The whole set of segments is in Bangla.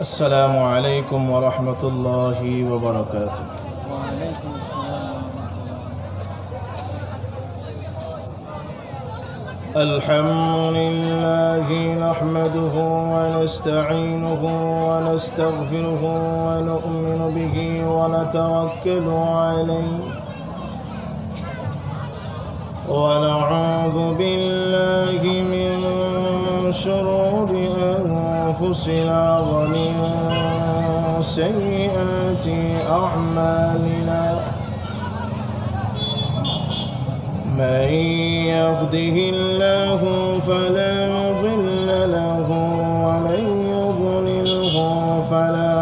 अस्सलामु अलैकुम वरहमतुल्लाहि वबरकातुह। वालेकुम अस्सलाम। अल्हम्दुलिल्लाहि नहमदुहु व नस्तईनुहु व नस्तगफिरुहु व नु'मिनु बिहि व नतवक्कलु अलैहि व नऊज़ु बिल्लाहि मिन शुरूरि अनफुसिना व मिन सय्यिआति अअमालिना। من يهده الله فلا مضل له ومن يضلله فلا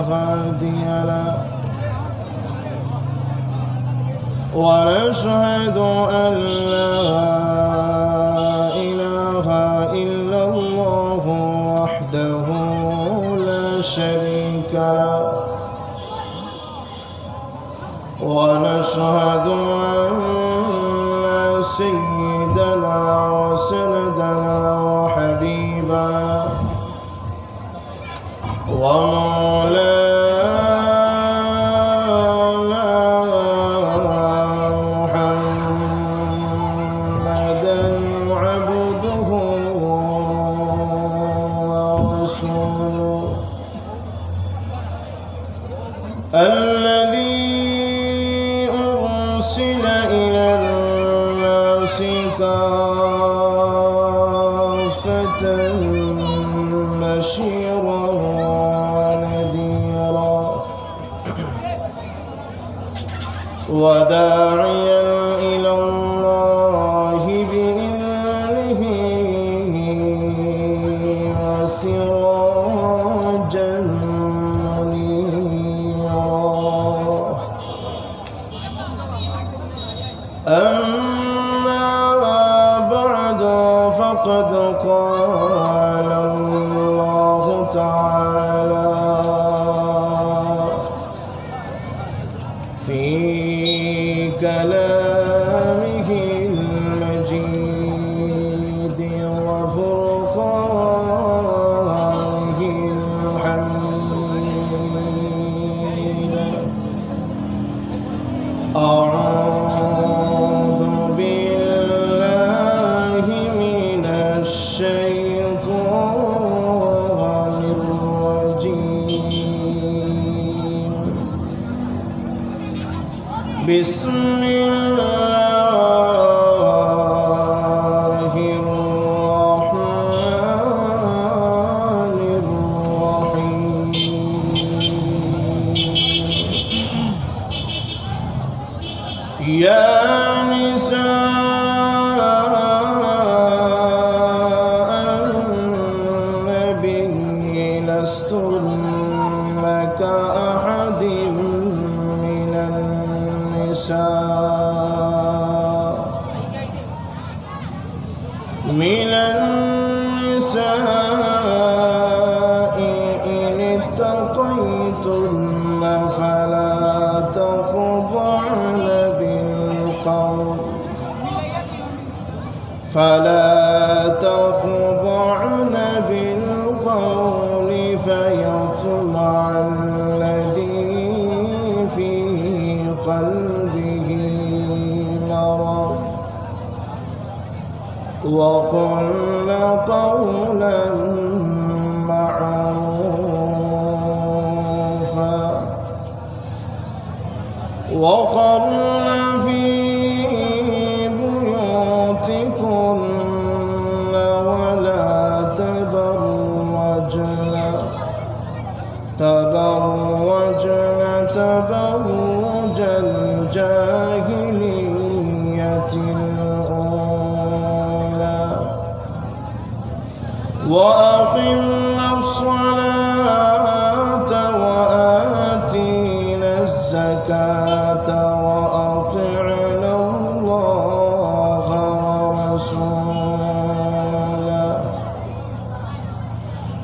هادي له، ونشهد أن لا إله إلا الله وحده لا شريك له، ونشهد أن سيدنا وسندنا وحبيبنا ومولانا محمدا عبده ورسوله الذي أرسل إلى الناس كافة بشيرا ونذيرا وداعيا إلى الله بإذنه وسراجا أما بعد فقد قال الله تعالى في كلامه المجيد وفرقانه الحميد. أعوذ بالله من الشيطان الرجيم. بسم الله الرحمن الرحيم. يا نساء النبي لستن كأحد من النساء إن اتقيتن فلا تخضعن بالقول فيطمع الذي في قلبه مرض، وقلن قولا معروفا وقرن في بيوتكن ولا تبرجن تبرج الجاهلية الأولى، وأقمنا الصلاة وآتينا الزكاة وأطعنا الله ورسوله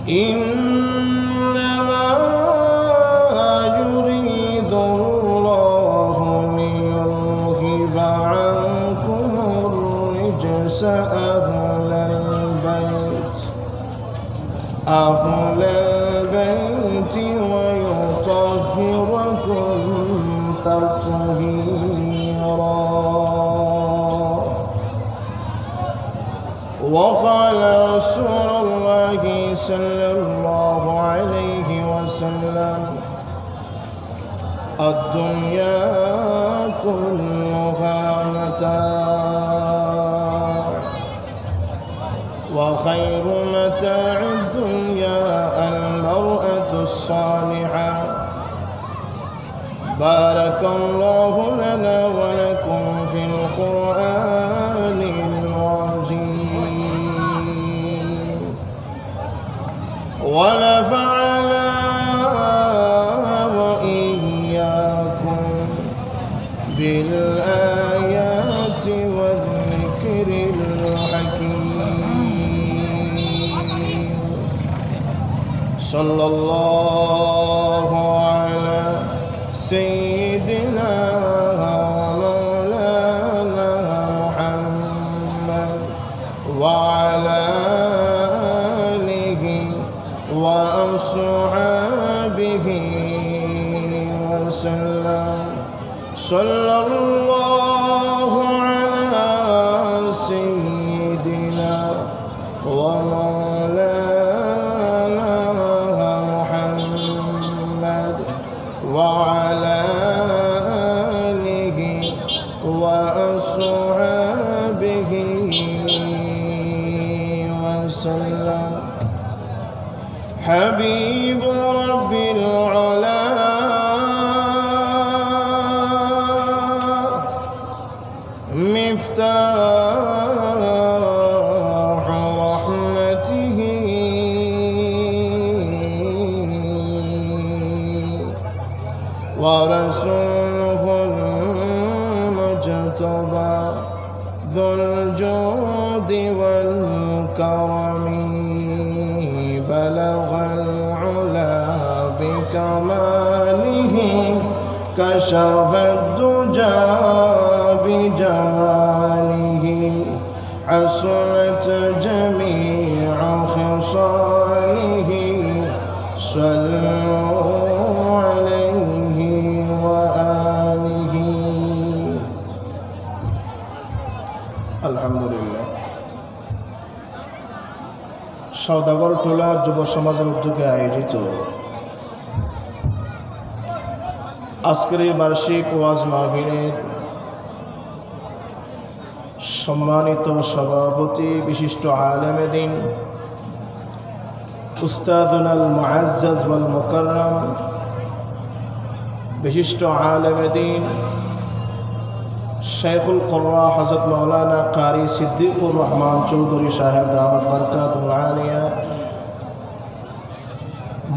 إنما يريد الله ليذهب عنكم الرجس أهل البيت أهل البيت ويطهركم تطهيرا. وقال رسول الله صلى الله عليه وسلم الدنيا كلها متاع وخير متاع الدنيا المرأة الصالحة. بارك الله لنا ولكم في القرآن العظيم ونفعنا وإياكم بالآيات والذكر الحكيم. صلى الله على سيدنا ومولانا محمد وعلى آله وأصحابه وسلم. صلى الله على سيدنا ومولانا محمد وعلى آله وأصحابه وسلم. حبيب رب العلا مفتاح رحمته ورسوله المجتبى ذو الجود والكرم. بلغ العلا بكماله كشف الدجى بجماله. حسنت جميع خصاله. صلوا عليه وآله. আলহামদুলিল্লাহ। সওদাগর টোলা যুব সমাজের উদ্যোগে আয়োজিত আজকের এই বার্ষিক ওয়াজ মাহফিলের সম্মানিত সভাপতি বিশিষ্ট আলেমে দ্বীন উস্তাদুনাল মুআজ্জাজ ওয়াল মুকাররম বিশিষ্ট আলেমে দ্বীন শাইখুল কুররা হযরত মাওলানা কারি সিদ্দিকুর রহমান চৌধুরী সাহেব দামাত বরকাতুল আলিয়া,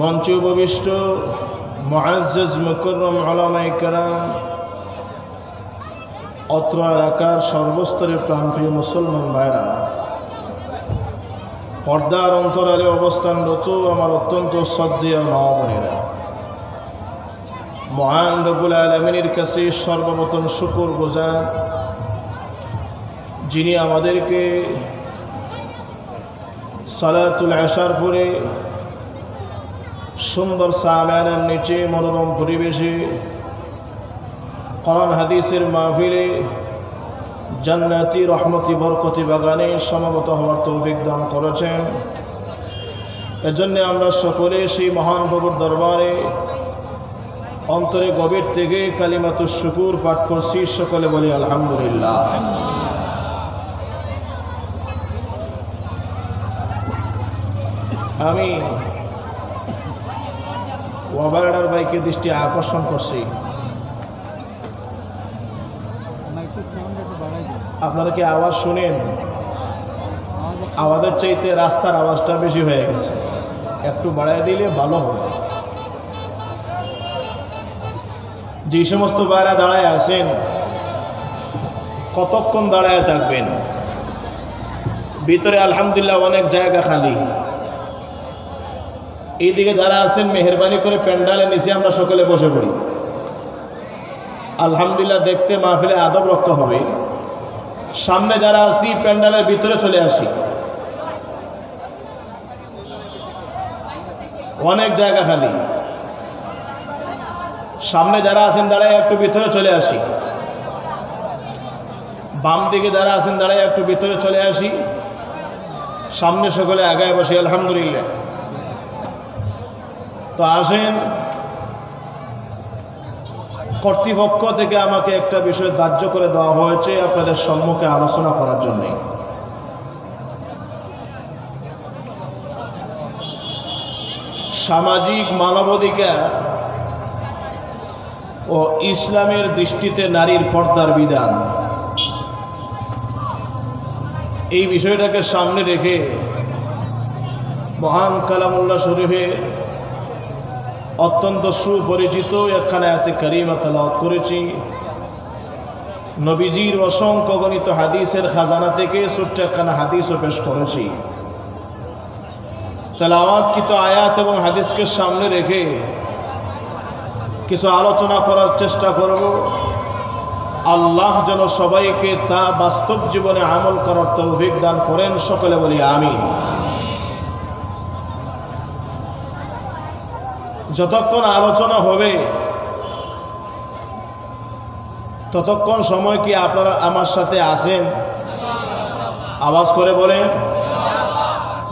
মঞ্চে উপবিষ্ট মুআজ্জাজ মুকাররম উলামায়ে কেরাম, অত্র এলাকার সর্বস্তরের প্রাণপ্রিয় মুসলমান ভাইরা, পর্দার অন্তরালে অবস্থানরত আমার অত্যন্ত শ্রদ্ধেয় মা বোনেরা, মহান রব্বুল আলামিনের কাছে সর্বপ্রথম শুকর গুজার যিনি আমাদেরকে সালাতুল ইশার পরে সুন্দর সামেয়ানের নিচে মনোরম পরিবেশে কোরআন হাদিসের মাহফিলে জান্নাতি রহমতি বরকতি বাগানে সমবেত হওয়ার তৌফিক দান করেছেন। এজন্য আমরা সকলে সেই মহান প্রভুর দরবারে অন্তরে গভীর থেকে কালিমাতুশ শুকুর পাঠ করছি। সকলে বলি আলহামদুলিল্লাহ। আমি ওয়াবারাডার ভাইকে দৃষ্টি আকর্ষণ করছি, আপনারা কি আওয়াজ শুনেন? আওয়াজের চাইতে রাস্তার আওয়াজটা বেশি হয়ে গেছে, একটু বাড়ায় দিলে ভালো হবে। যে সমস্ত ভাইরা দাঁড়ায় আছেন কতক্ষণ দাঁড়ায় থাকবেন? ভিতরে আলহামদুলিল্লাহ অনেক জায়গা খালি। এইদিকে যারা আছেন মেহরবানি করে প্যান্ডালের নিচে আমরা সকলে বসে পড়ি। আলহামদুলিল্লাহ দেখতে মাহফিলে আদব রক্ষা হবে। সামনে যারা আছি প্যান্ডালের ভিতরে চলে আসি। অনেক জায়গা খালি। সামনে যারা আছেন দাঁড়ায় একটু ভিতরে চলে আসি, বাম দিকে যারা আছেন দাঁড়ায় একটু ভিতরে চলে আসি, সামনে সকলে আগায় বসি। আলহামদুলিল্লাহ। তো আসেন, কর্তৃপক্ষ থেকে আমাকে একটা বিষয় ধার্য করে দেওয়া হয়েছে আপনাদের সম্মুখে আলোচনা করার জন্যে। সামাজিক মানবাধিকার ও ইসলামের দৃষ্টিতে নারীর পর্দার বিধান, এই বিষয়টাকে সামনে রেখে মহান কালামুল্লাহ শরীফে অত্যন্ত সুপরিচিত একখানা আয়াতে কারিমা তেলাওয়াত করেছি। নবীজির অসংখ্য গণিত হাদিসের খাজানা থেকে ছোট্ট একখানা হাদিসও পেশ করেছি। তেলাওয়াতকৃত আয়াত এবং হাদিসকে সামনে রেখে কিছু আলোচনা করার চেষ্টা করব। আল্লাহ যেন সবাইকে তা বাস্তব জীবনে আমল করার তৌফিক দান করেন, সকলে বলি আমিন। যতক্ষণ আলোচনা হবে ততক্ষণ সময় কি আপনারা আমার সাথে আছেন? আওয়াজ করে বলেন,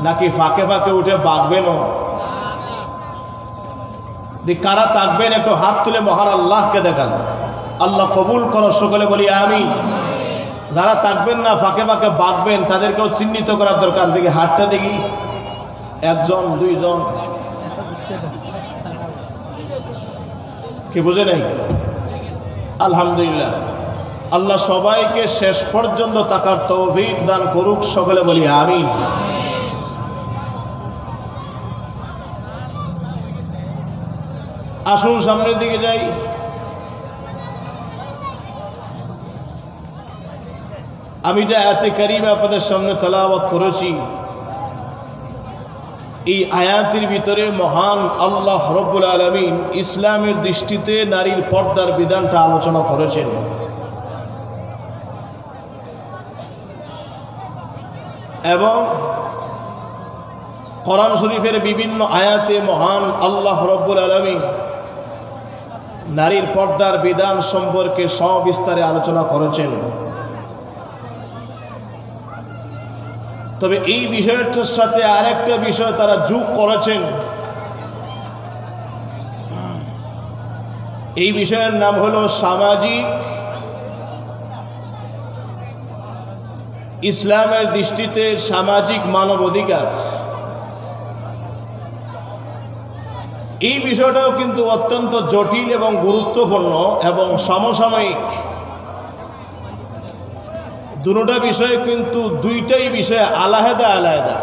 নাকি ফাঁকে ফাঁকে উঠে বাঁকবেনও? কারা থাকবেন একটু হাত তুলে মহান আল্লাহকে দেখান। আল্লাহ কবুল করো, সকলে বলি আমিন। যারা থাকবেন না, ফাঁকে ফাঁকে বাঁকবেন, তাদেরকেও চিহ্নিত করার দরকার। দেখি হাতটা দেখি, একজন দুইজন, কি বুঝে নেই? আলহামদুলিল্লাহ। আল্লাহ সবাইকে শেষ পর্যন্ত তাকার তৌফিক দান করুক, সকলে বলি আমিন। আসুন সামনের দিকে যাই। আমি যে আয়াতে কারিমা আপনাদের সামনে তেলাওয়াত করেছি, এই আয়াতের ভিতরে মহান আল্লাহ রব্বুল আলামিন ইসলামের দৃষ্টিতে নারীর পর্দার বিধানটা আলোচনা করেছেন। এবং কোরআন শরীফের বিভিন্ন আয়াতে মহান আল্লাহ রব্বুল আলামিন নারীর পর্দার বিধান সম্পর্কে সবিস্তারে আলোচনা করেছেন। তবে এই বিষয়টার সাথে আরেকটা বিষয় তারা যোগ করেছেন। এই বিষয়ের নাম হলো সামাজিক, ইসলামের দৃষ্টিতে সামাজিক মানবাধিকার। এই বিষয়টাও কিন্তু অত্যন্ত জটিল এবং গুরুত্বপূর্ণ এবং সমসাময়িক। দুটো বিষয়ে কিন্তু দুইটাই বিষয় আলাদা আলাদা।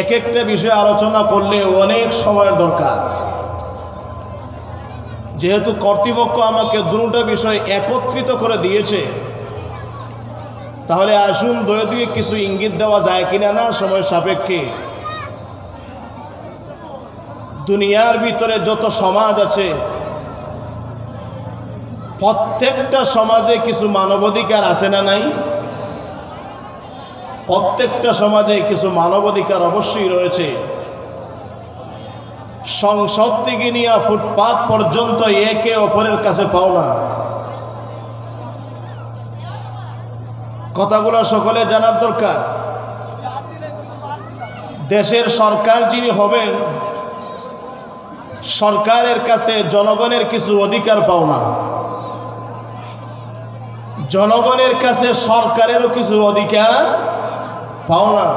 এক একটা বিষয় আলোচনা করলে অনেক সময়ের দরকার। যেহেতু কর্তৃপক্ষ আমাকে দুটো বিষয় একত্রিত করে দিয়েছে, তাহলে আসুন দুই কিছু ইঙ্গিত দেওয়া যায় কিনা না সময় সাপেক্ষে। দুনিয়ার ভিতরে যত সমাজ আছে, প্রত্যেকটা সমাজে কিছু মানবাধিকার আছে না নাই? প্রত্যেকটা সমাজে কিছু মানবাধিকার অবশ্যই রয়েছে। সংসদ থেকে নিয়ে ফুটপাত পর্যন্ত একে অপরের কাছে পাওনা। কথাগুলো সকলে জানার দরকার। দেশের সরকার যিনি হবেন, সরকারের কাছে জনগণের কিছু অধিকার পাওনা, জনগণের কাছে সরকারেরও কিছু অধিকার পাওনা।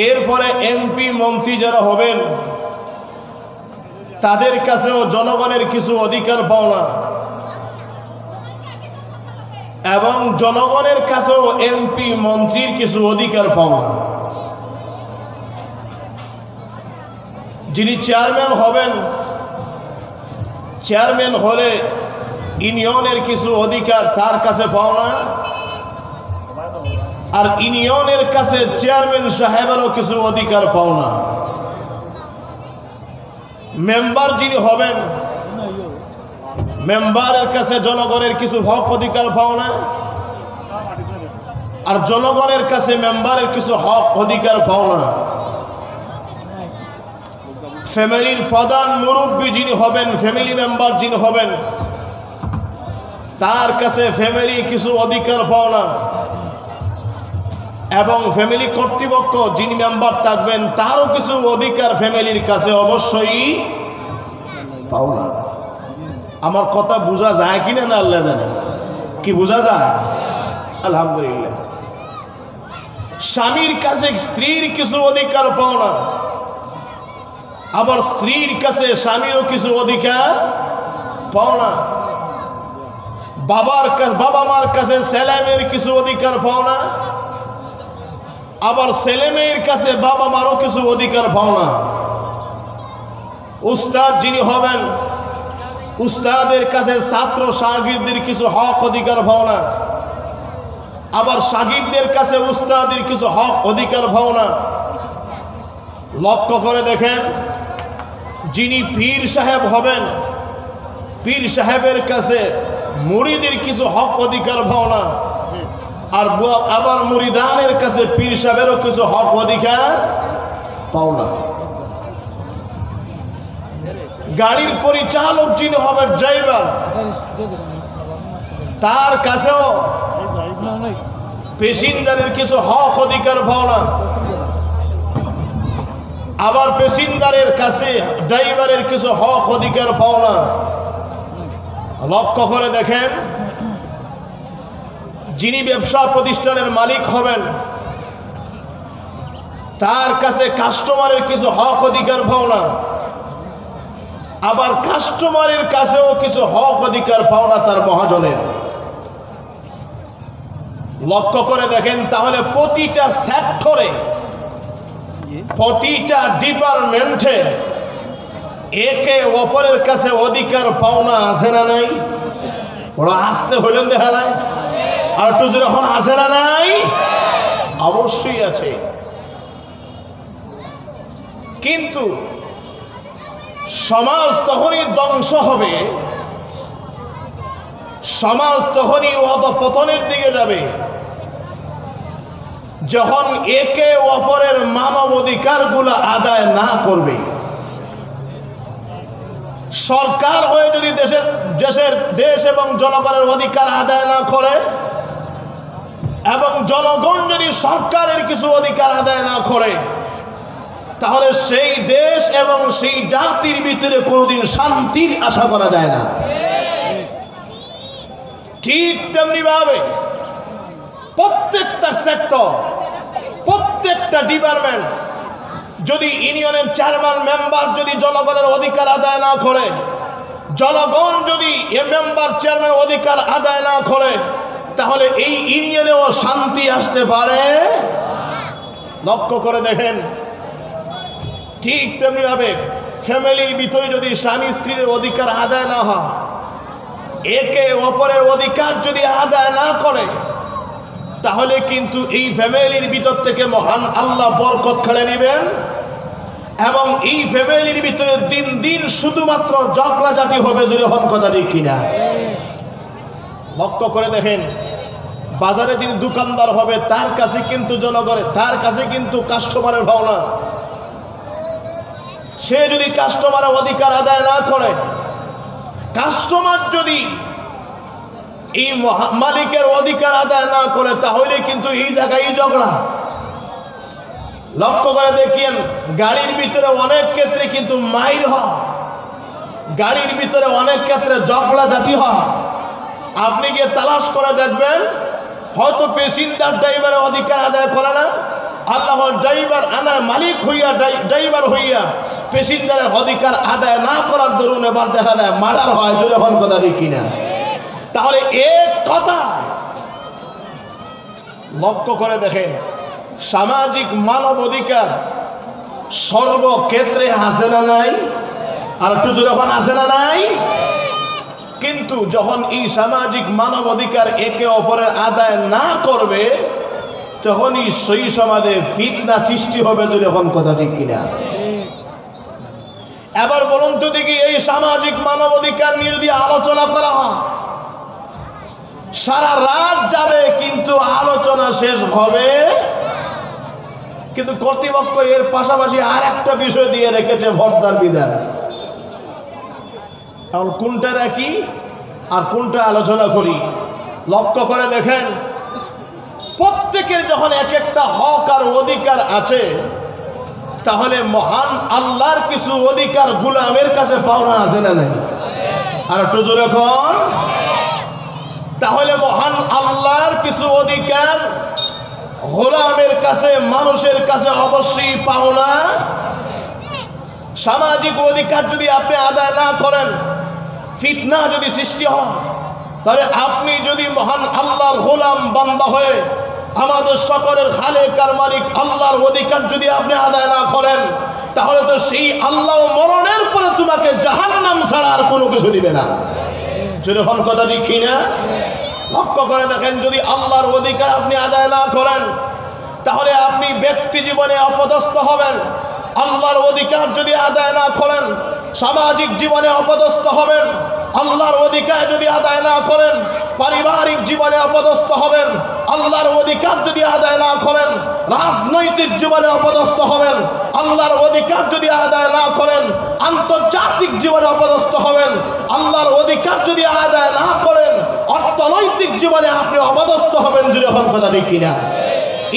এরপরে এমপি মন্ত্রী যারা হবেন, তাদের কাছেও জনগণের কিছু অধিকার পাওনা, এবং জনগণের কাছেও এমপি মন্ত্রীর কিছু অধিকার পাওনা। যিনি চেয়ারম্যান হবেন, চেয়ারম্যান হলে ইউনিয়নের কিছু অধিকার তার কাছে পাওনা, আর ইউনিয়নের কাছে চেয়ারম্যান সাহেবেরও কিছু অধিকার পাওনা। মেম্বার যিনি হবেন, মেম্বারের কাছে জনগণের কিছু হক অধিকার পাওনা, আর জনগণের কাছে মেম্বারের কিছু হক অধিকার পাওনা। ফ্যামিলির প্রধান মুরব্বী যিনি হবেন, ফ্যামিলি মেম্বার যিনি হবেন, তার কাছে ফ্যামিলি কিছু অধিকার পাওনা, এবং ফ্যামিলি কর্তৃপক্ষ যিনি মেম্বার থাকবেন তারও কিছু অধিকার ফ্যামিলির কাছে অবশ্যই পাওনা। আমার কথা বোঝা যায় কিনা না আল্লাহ জানে। কি বোঝা যায়? আলহামদুলিল্লাহ। স্বামীর কাছে স্ত্রীর কিছু অধিকার পাওনা, আবার স্ত্রীর কাছে স্বামীরও কিছু অধিকার পাওনা। বাবা মার কাছে ছেলে মেয়ের কিছু অধিকার পাওনা, আবার ছেলে মেয়ের কাছে বাবা মারও কিছু অধিকার পাওনা। উস্তাদ যিনি হবেন, উস্তাদের কাছে ছাত্র শাগিরদের কিছু হক অধিকার পাওনা, আবার শাগিরদের কাছে উস্তাদের কিছু হক অধিকার পাওনা। লক্ষ্য করে দেখেন, যিনি পীর সাহেব হবেন, পীর সাহেবের কাছে মুরিদের কিছু হক অধিকার পাওনা, আর আবার মুরিদানের কাছে পীর সাহেবেরও কিছু হক অধিকার পাওনা। গাড়ির পরিচালক যিনি হবেন, ড্রাইভার, তার কাছেও প্যাসেঞ্জারের কিছু হক অধিকার পাওনা, আবার প্যাসেঞ্জারের কাছে ড্রাইভারের কিছু হক অধিকার পাওনা। লক্ষ্য করে দেখেন, যিনি ব্যবসা প্রতিষ্ঠানের মালিক হবেন, তার কাছে কাস্টমারের কিছু হক অধিকার পাওনা, আবার কাস্টমারের কাছেও কিছু হক অধিকার পাওনা তার মহাজনের। লক্ষ্য করে দেখেন, তাহলে প্রতিটা সেক্টরে, প্রতিটা ডিপার্টমেন্টে একে অপরের কাছে অধিকার পাওনা আছে না নাই? ওরা আসতে হলেন দেখা যায়, আর একটু যখন আছে না নাই? অবশ্যই আছে। কিন্তু সমাজ তখনই ধ্বংস হবে, সমাজ তখনই অধঃপতনের দিকে যাবে, যখন একে অপরের মানব অধিকারগুলো আদায় না করবে। সরকার হয়ে যদি দেশ এবং জনগণের অধিকার আদায় না করে, এবং জনগণ যদি সরকারের কিছু অধিকার আদায় না করে, তাহলে সেই দেশ এবং সেই জাতির ভিতরে কোনোদিন শান্তির আশা করা যায় না। ঠিক তেমনি ভাবে প্রত্যেকটা সেক্টর, প্রত্যেকটা ডিপার্টমেন্ট, যদি ইউনিয়নের চেয়ারম্যান মেম্বার যদি জনগণের অধিকার আদায় না করে, জনগণ যদি এ মেম্বার চেয়ারম্যান অধিকার আদায় না করে, তাহলে এই ইউনিয়নেও শান্তি আসতে পারে। লক্ষ্য করে দেখেন, ঠিক তেমনি ভাবে ফ্যামিলির ভিতরে যদি স্বামী স্ত্রীর অধিকার আদায় না হয়, একে অপরের অধিকার যদি আদায় না করে, তাহলে কিন্তু এই ফ্যামিলির ভিতর থেকে মহান আল্লাহ বরকত খেলে নেবেন, এবং এই ফ্যামিলির ভিতরে দিন দিন শুধুমাত্র ঝগড়াঝাটি হবে। জোরে হন কথা ঠিক কিনা? লক্ষ্য করে দেখেন, বাজারে যিনি দোকানদার হবে তার কাছে কিন্তু জনগণের, তার কাছে কিন্তু কাস্টমারের ভাবনা। সে যদি কাস্টমারের অধিকার আদায় না করে, কাস্টমার যদি এই মালিকের অধিকার আদায় না করে, তাহলে কিন্তু এই জায়গায় ঝগড়া। লক্ষ্য করে দেখিয়েন, গাড়ির ভিতরে অনেক ক্ষেত্রে কিন্তু মাইর হয়, গাড়ির ভিতরে অনেক ক্ষেত্রে ঝগড়াঝাটি হয়। আপনি গিয়ে তালাশ করে দেখবেন, হয়তো প্যাসেঞ্জার ড্রাইভারের অধিকার আদায় করে না, আল্লাহ ড্রাইভার আনার মালিক হইয়া, ড্রাইভার হইয়া প্যাসেঞ্জারের অধিকার আদায় না করার দরুন এবার দেখা যায় মার্ডার হয়। জোরে হন কথা ঠিক কিনা? তাহলে এক কথা লক্ষ্য করে দেখেন, সামাজিক মানব অধিকার সর্বক্ষেত্রে আছে না নাই? আর একটু যখন আছে না নাই? কিন্তু যখন এই সামাজিক মানব অধিকার একে অপরের আদায় না করবে, তখনই সেই সমাজে ফিতনা সৃষ্টি হবে। যখন কথা ঠিক কিনা? এবার বলুন তো দেখি, এই সামাজিক মানব অধিকার নিয়ে যদি আলোচনা করা হয়, সারা রাত যাবে কিন্তু আলোচনা শেষ হবে, কিন্তু কর্তৃপক্ষ এর পাশাপাশি আর একটা বিষয় দিয়ে রেখেছে পর্দার বিধান। এখন কোনটা রাখি আর কোনটা আলোচনা করি লক্ষ্য করে দেখেন, প্রত্যেকের যখন এক একটা হক আর অধিকার আছে, তাহলে মহান আল্লাহর কিছু অধিকার গোলামের কাছে পাওনা আছে না নাই? আর একটু জোরে কর। তাহলে মহান আল্লাহর কিছু অধিকার গোলামের কাছে, মানুষের কাছে অবশ্যই পাওনা। সামাজিক অধিকার যদি আপনি আদায় না করেন, ফিতনা যদি সৃষ্টি হয়, তাহলে আপনি যদি মহান আল্লাহর গোলাম বান্দা হয়ে আমাদের সকলের খালেক আর মালিক আল্লাহর অধিকার যদি আপনি আদায় না করেন, তাহলে তো সেই আল্লাহ মরণের পরে তোমাকে জাহান্নাম ছাড়া আর কোনো কিছু দিবে না। যখন কথা ঠিক কিনা লক্ষ্য করে দেখেন, যদি আল্লাহর অধিকার আপনি আদায় না করেন, তাহলে আপনি ব্যক্তি জীবনে অপদস্থ হবেন। আল্লাহর অধিকার যদি আদায় না করেন, সামাজিক জীবনে অপদস্থ হবেন। আল্লাহর অধিকার যদি আদায় না করেন, পারিবারিক জীবনে অপদস্থ হবেন। আল্লাহর অধিকার যদি আদায় না করেন, রাজনৈতিক জীবনে অপদস্থ হবেন। আল্লাহর অধিকার যদি আদায় না করেন, আন্তর্জাতিক জীবনে অপদস্থ হবেন। আল্লাহর অধিকার যদি আদায় না করেন, অর্থনৈতিক জীবনে আপনি অপদস্থ হবেন। যখন কথা ঠিক কিনা?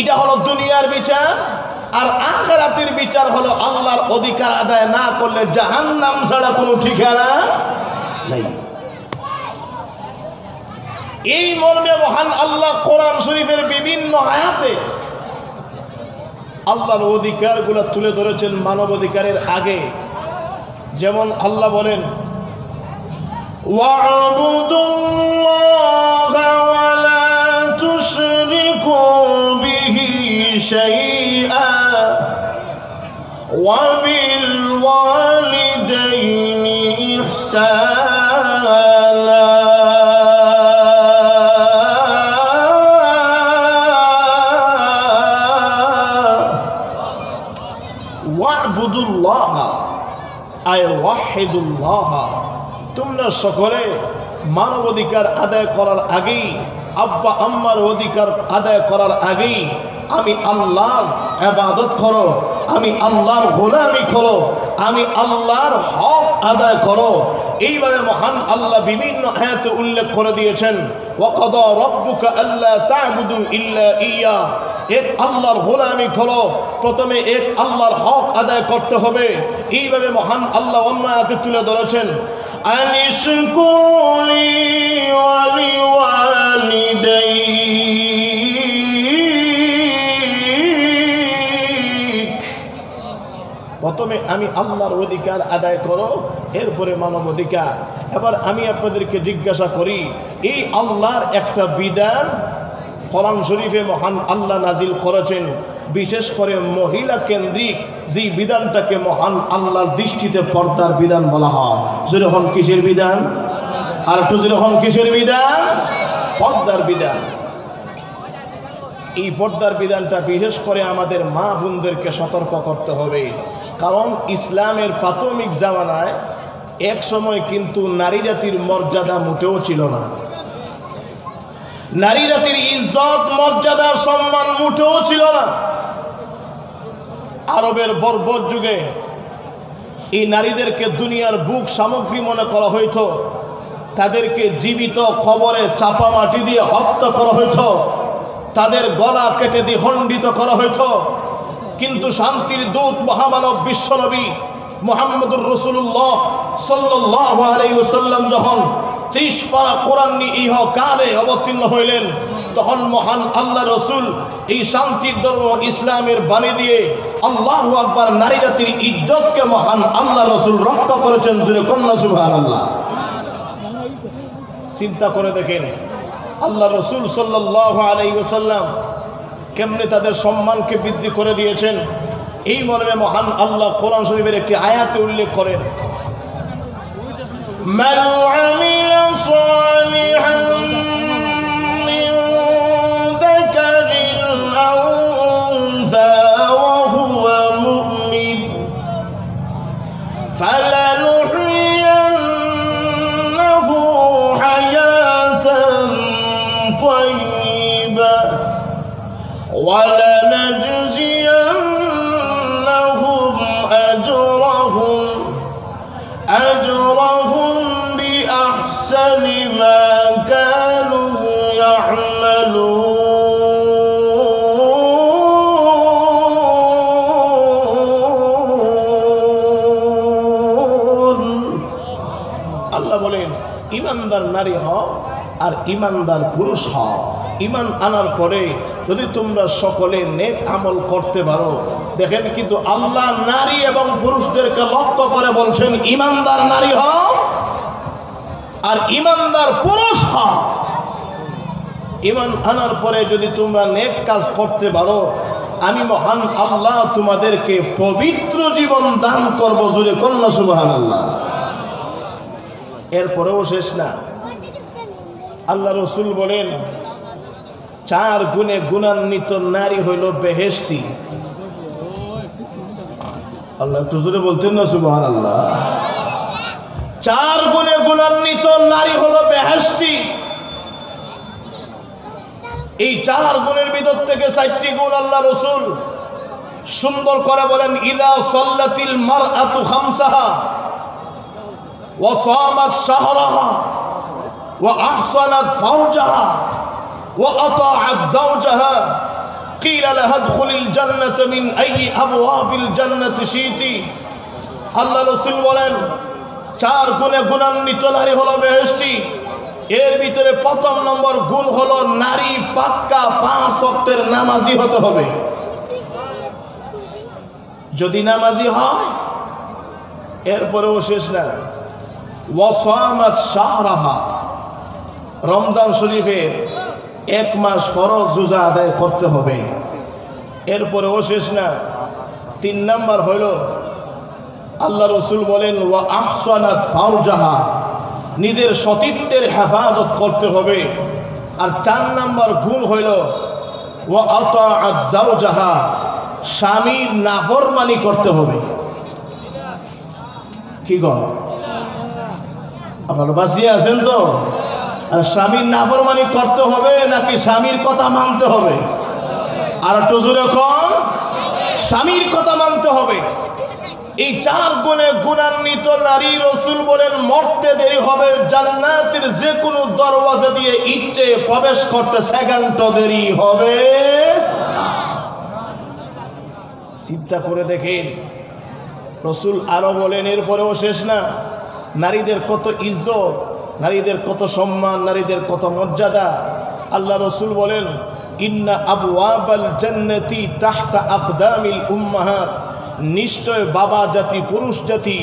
এটা হলো দুনিয়ার বিচার। আর আখিরাতের বিচার হলো আল্লাহর অধিকার আদায় না করলে জাহান্নাম ছাড়া কোনো ঠিকানা নাই। এই মর্মে মহান আল্লাহ কোরআন শরীফের বিভিন্ন আয়াতে আল্লাহর অধিকারগুলো তুলে ধরেছেন মানব অধিকারের আগে। যেমন আল্লাহ বলেন, ওয়া'বুদুল্লাহা ওয়া লা তুশরিকু বিহি শাইআ ওয়া বিল ওয়ালিদাইনি ইহসানা ওয়া'বুদুল্লাহ আয় ওয়াহিদুল্লাহ। তোমরা সকলে মানবাধিকার আদায় করার আগেই, আব্বা আম্মার অধিকার আদায় করার আগেই আমি আল্লাহর ইবাদত করো, আমি আল্লাহর গোলামি করো, আমি আল্লাহর হক আদায় করো। এইভাবে মহান আল্লাহ বিভিন্ন আয়াতে উল্লেখ করে দিয়েছেন, ওয়াকাদা রাব্বুকা আল্লা তা'বুদু ইল্লা ইয়্যা। এক আল্লাহর গোলামি করো, প্রথমে এক আল্লাহর হক আদায় করতে হবে। এইভাবে মহান আল্লাহ অন্য আয়াতে তুলে ধরেছেন, আনিশকুরলি ওয়া লিওয়ালিদাইক। প্রথমে আমি আল্লাহর অধিকার আদায় করো, এরপরে মানব অধিকার। এবার আমি আপনাদেরকে জিজ্ঞাসা করি, এই আল্লাহর একটা বিধান কোরআন শরীফে মহান আল্লাহ নাজিল করেছেন, বিশেষ করে মহিলা কেন্দ্রিক যেই বিধানটাকে মহান আল্লাহর দৃষ্টিতে পর্দার বিধান বলা হয়। যেরকম কিসের বিধান? আর একটু যেরকম কিসের বিধান? পর্দার বিধান। এই পর্দার বিধানটা বিশেষ করে আমাদের মা বোনদেরকে সতর্ক করতে হবে। কারণ ইসলামের প্রাথমিক জামানায় এক সময় কিন্তু নারী জাতির মর্যাদা মোটেও ছিল না। নারী জাতির ইজ্জত মর্যাদা সম্মান মুঠেও ছিল না। আরবের বর্বর যুগে এই নারীদেরকে দুনিয়ার বুক সামগ্রী মনে করা হইতো, তাদেরকে জীবিত কবরে চাপা মাটি দিয়ে হত্যা করা হইতো, তাদের গলা কেটে দিয়ে খণ্ডিত করা হইতো। কিন্তু শান্তির দূত মহামানব বিশ্বনবী মুহাম্মদুর রাসূলুল্লাহ সাল্লাল্লাহু আলাইহি ওয়াসাল্লাম যখন 30 পারা কোরআন নিয়ে ইহকালে অবতীর্ণ হইলেন, তখন মহান আল্লাহ রসুল এই শান্তির ধর্ম ইসলামের বাণী দিয়ে আল্লাহু আকবার নারী জাতির ইজ্জতকে মহান আল্লাহ রসুল রক্ষা করেছেন। জুড়ে কন্যা সুবহানাল্লাহ। চিন্তা করে দেখেন আল্লাহ রসুল সাল্লাল্লাহু আলাইহি ওয়াসাল্লাম কেমনে তাদের সম্মানকে বৃদ্ধি করে দিয়েছেন। এই মর্মে মহান আল্লাহ কোরআন শরীফের একটি আয়াতে উল্লেখ করেন, মান আমিলা সালিহান মিন যাকারিন আও উনসা ওয়া হুয়া মুমিন ফালানুহইয়ান্নাহু হায়াতান طيبة ولنجزينهم أجرهم بأحسن ما كانوا يعملون আল্লাহ বলেন ইমানদার নারী হও আর ইমানদার পুরুষ হও। ইমান আনার পরে যদি তোমরা সকলে নেক আমল করতে পারো, দেখেন কিন্তু আল্লাহ নারী এবং পুরুষদেরকে লক্ষ্য করে বলছেন ইমানদার নারী হও আর ইমানদার পুরুষ হও। ইমান আনার পরে যদি তোমরা নেক কাজ করতে পারো, আমি মহান আল্লাহ তোমাদেরকে পবিত্র জীবন দান করব। জোরে কন্যা সুবহানাল্লাহ। এরপরেও শেষ না, আল্লাহ রসুল বলেন 4 গুণে গুণান্বিত নারী হইল বেহেশতি। আল্লাহ একটু জোরে বলতেন না সুবহানাল্লাহ। 4 গুণে গুণান্বিত নারী হলো বেহেশতি। এই 4 গুণের ভিতর থেকে 4টি গুণ আল্লাহ রসুল সুন্দর করে বলেন, ইদা সাল্লাতিল মারআতু খামসাহা ওয়া সামাত শাহরাহা ওয়া আহসানাত ফারজাহা ওয়া আতাআত যাওজাহা কিলা লাহা আদখুলিল জান্নাতা মিন আইয়ি আবওয়াবিল জান্নাতি শিতি। আল্লাহ রাসূল বলেন 4 গুণে গুণান্বিত নারী হলো বেহেশতি। এর ভিতরে প্রথম নম্বর গুণ হলো নারী পাক্কা 5 ওয়াক্তের নামাজি হতে হবে। যদি নামাজি হয়, এরপরেও শেষ না, ওয়াসামাত শাহরাহা, রমজান শরীফের 1 মাস ফরজ রোজা আদায় করতে হবে। এরপরেও শেষ না, 3 নাম্বার হইল আল্লাহ রসুল বলেন ওয়া আহসানাত ফারজাহা, নিজের সতীত্বের হেফাজত করতে হবে। আর 4 নাম্বার গুণ হইল ওয়া আতাআত যাওজাহা, স্বামীর নাফরমানি করতে হবে। কি গো আপনারা বাঁচিয়ে আছেন তো? আর স্বামীর নাফরমানি করতে হবে নাকি স্বামীর কথা মানতে হবে? আর একটু জোরে কোন, স্বামীর কথা মানতে হবে। এই 4 গুণে গুণান্বিত নারী রসুল বলেন মরতে দেরি হবে, জান্নাতের যে কোনো দরওয়াজা দিয়ে ইচ্ছে প্রবেশ করতে সেকেন্ডও দেরি হবে। চিন্তা করে দেখেন, রসুল আরো বলেন এরপরেও শেষ না, নারীদের কত ইজ্জত, নারীদের কত সম্মান, নারীদের কত মর্যাদা। আল্লাহ রসুল বলেন ইন্না আবওয়াবাল জান্নাতি তাহতা আকদামিল উম্মাহাত, নিশ্চয় বাবা জাতি, পুরুষ জাতি,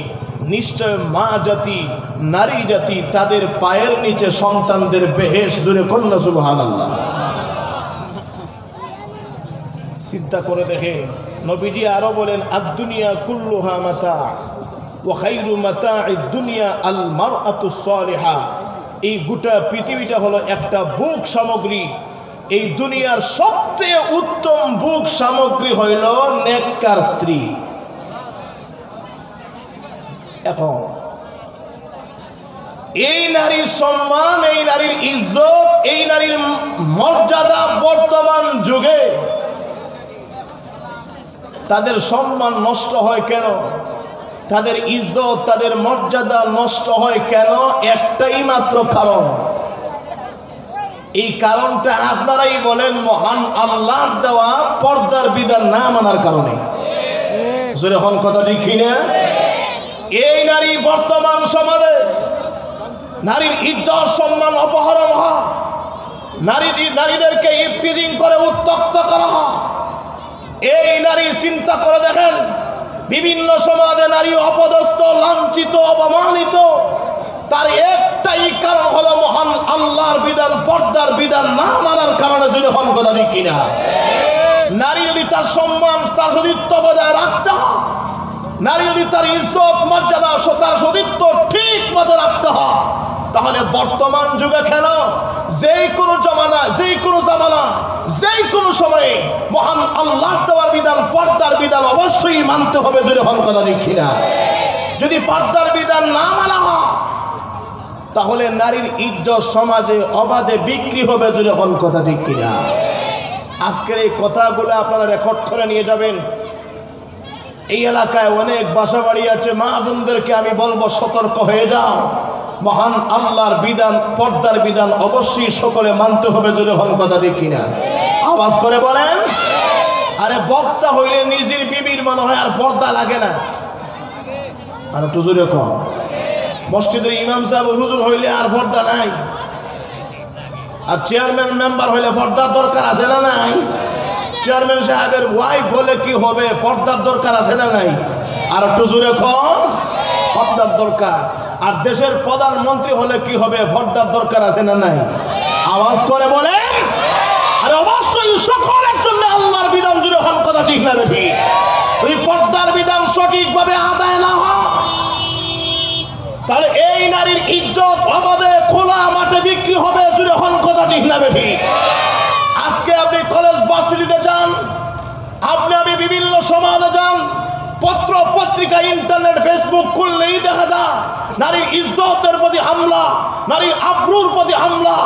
নিশ্চয় মা জাতি, নারী জাতি, তাদের পায়ের নিচে সন্তানদের বেহেশ। জোরে কন্যা সুবহানাল্লাহ। চিন্তা করে দেখেন, নবীজি আরো বলেন আদ-দুনিয়া কুল্লুহা মাতা ওয়া খায়রু মাতা'id দুনিয়া আল মারআতুস সালিহা। এই গোটা পৃথিবীটা হলো একটা ভোগ সামগ্রী। এই দুনিয়ার সবচেয়ে উত্তম ভোগ সামগ্রী হইল নেককার স্ত্রী। এখন এই নারীর সম্মান, এই নারীর ইজ্জত, এই নারীর মর্যাদা বর্তমান যুগে তাদের সম্মান নষ্ট হয় কেন? তাদের ইজ্জত, তাদের মর্যাদা নষ্ট হয় কেন? একটাই মাত্র কারণ। এই কারণটা আপনারাই বলেন, মহান আল্লাহর দেওয়া পর্দার বিধান না মানার কারণে। জোরে হন কথা ঠিক কিনা? এই নারী বর্তমান সমাজে নারীর ইজ্জত সম্মান অপহরণ হয়, নারীদেরকে ইফটিজিং করে উত্ত্যক্ত করা হয়। এই নারী চিন্তা করে দেখেন, বিভিন্ন সমাজে নারী অপদস্থ, লাঞ্ছিত, অপমানিত। তার একটাই কারণ হলো মহান আল্লাহর বিধান, পর্দার বিধান না মানার কারণে। যদি হন কথা ঠিক কিনা? নারী যদি তার সম্মান, তার সতীত্ব বজায় রাখতে হয়, নারী যদি তার ইজ্জত মর্যাদা, তার সতীত্ব ঠিক মতো রাখতে হয়, তাহলে বর্তমান যুগে কেন, যেই কোনো জামানা, যেই কোনো সময়ে মহান আল্লাহর দেওয়ার বিধান, পর্দার বিধান অবশ্যই মানতে হবে। যদি হন কথা ঠিক কিনা? যদি পর্দার বিধান না মানা হয়, তাহলে নারীর ইজ্জত সমাজে অবাধে বিক্রি হবে, যখন কথা ঠিক কিনা। আজকের এই কথাগুলো আপনারা রেকর্ড করে নিয়ে যাবেন। এই এলাকায় অনেক বাসা বাড়ি আছে, মা বোনদেরকে আমি বলবো সতর্ক হয়ে যাও। মহান আল্লাহর বিধান, পর্দার বিধান অবশ্যই সকলে মানতে হবে, যখন কথা ঠিক কিনা। আওয়াজ করে বলেন। আরে বক্তা হইলে নিজের বিবির মনে হয় আর পর্দা লাগে না, আর একটু জোরে কম। মসজিদের ইমাম সাহেব হুজুর হইলে আর পর্দা নাই, আর চেয়ারম্যান মেম্বার হইলে পর্দার দরকার আছে না নাই? চেয়ারম্যান সাহেবের ওয়াইফ হলে কি হবে, পর্দার দরকার আছে না নাই? আর একটু জোরে কম, পর্দার দরকার। আর দেশের প্রধানমন্ত্রী হলে কি হবে, পর্দার দরকার আছে না নাই? আওয়াজ করে বলে। আর অবশ্যই সকলের জন্য আল্লাহর বিধান জুড়ে হল, কথা ঠিক না বেঠি? ওই পর্দার বিধান সঠিকভাবে আদায় না হয়, তাহলে এই নারীর ইজ্জত অবাধে খোলা মাঠে বিক্রি হবে, জুড়ে হল, কথা ঠিক না বেঠি? আজকে আপনি কলেজ ভার্সিটিতে যান, আমি বিভিন্ন সমাজে যান, পত্র পত্রিকা, ইন্টারনেট, ফেসবুক খুললেই দেখা যায় নারীর ইজ্জতের প্রতি হামলা, নারীর আবরুর প্রতি হামলা,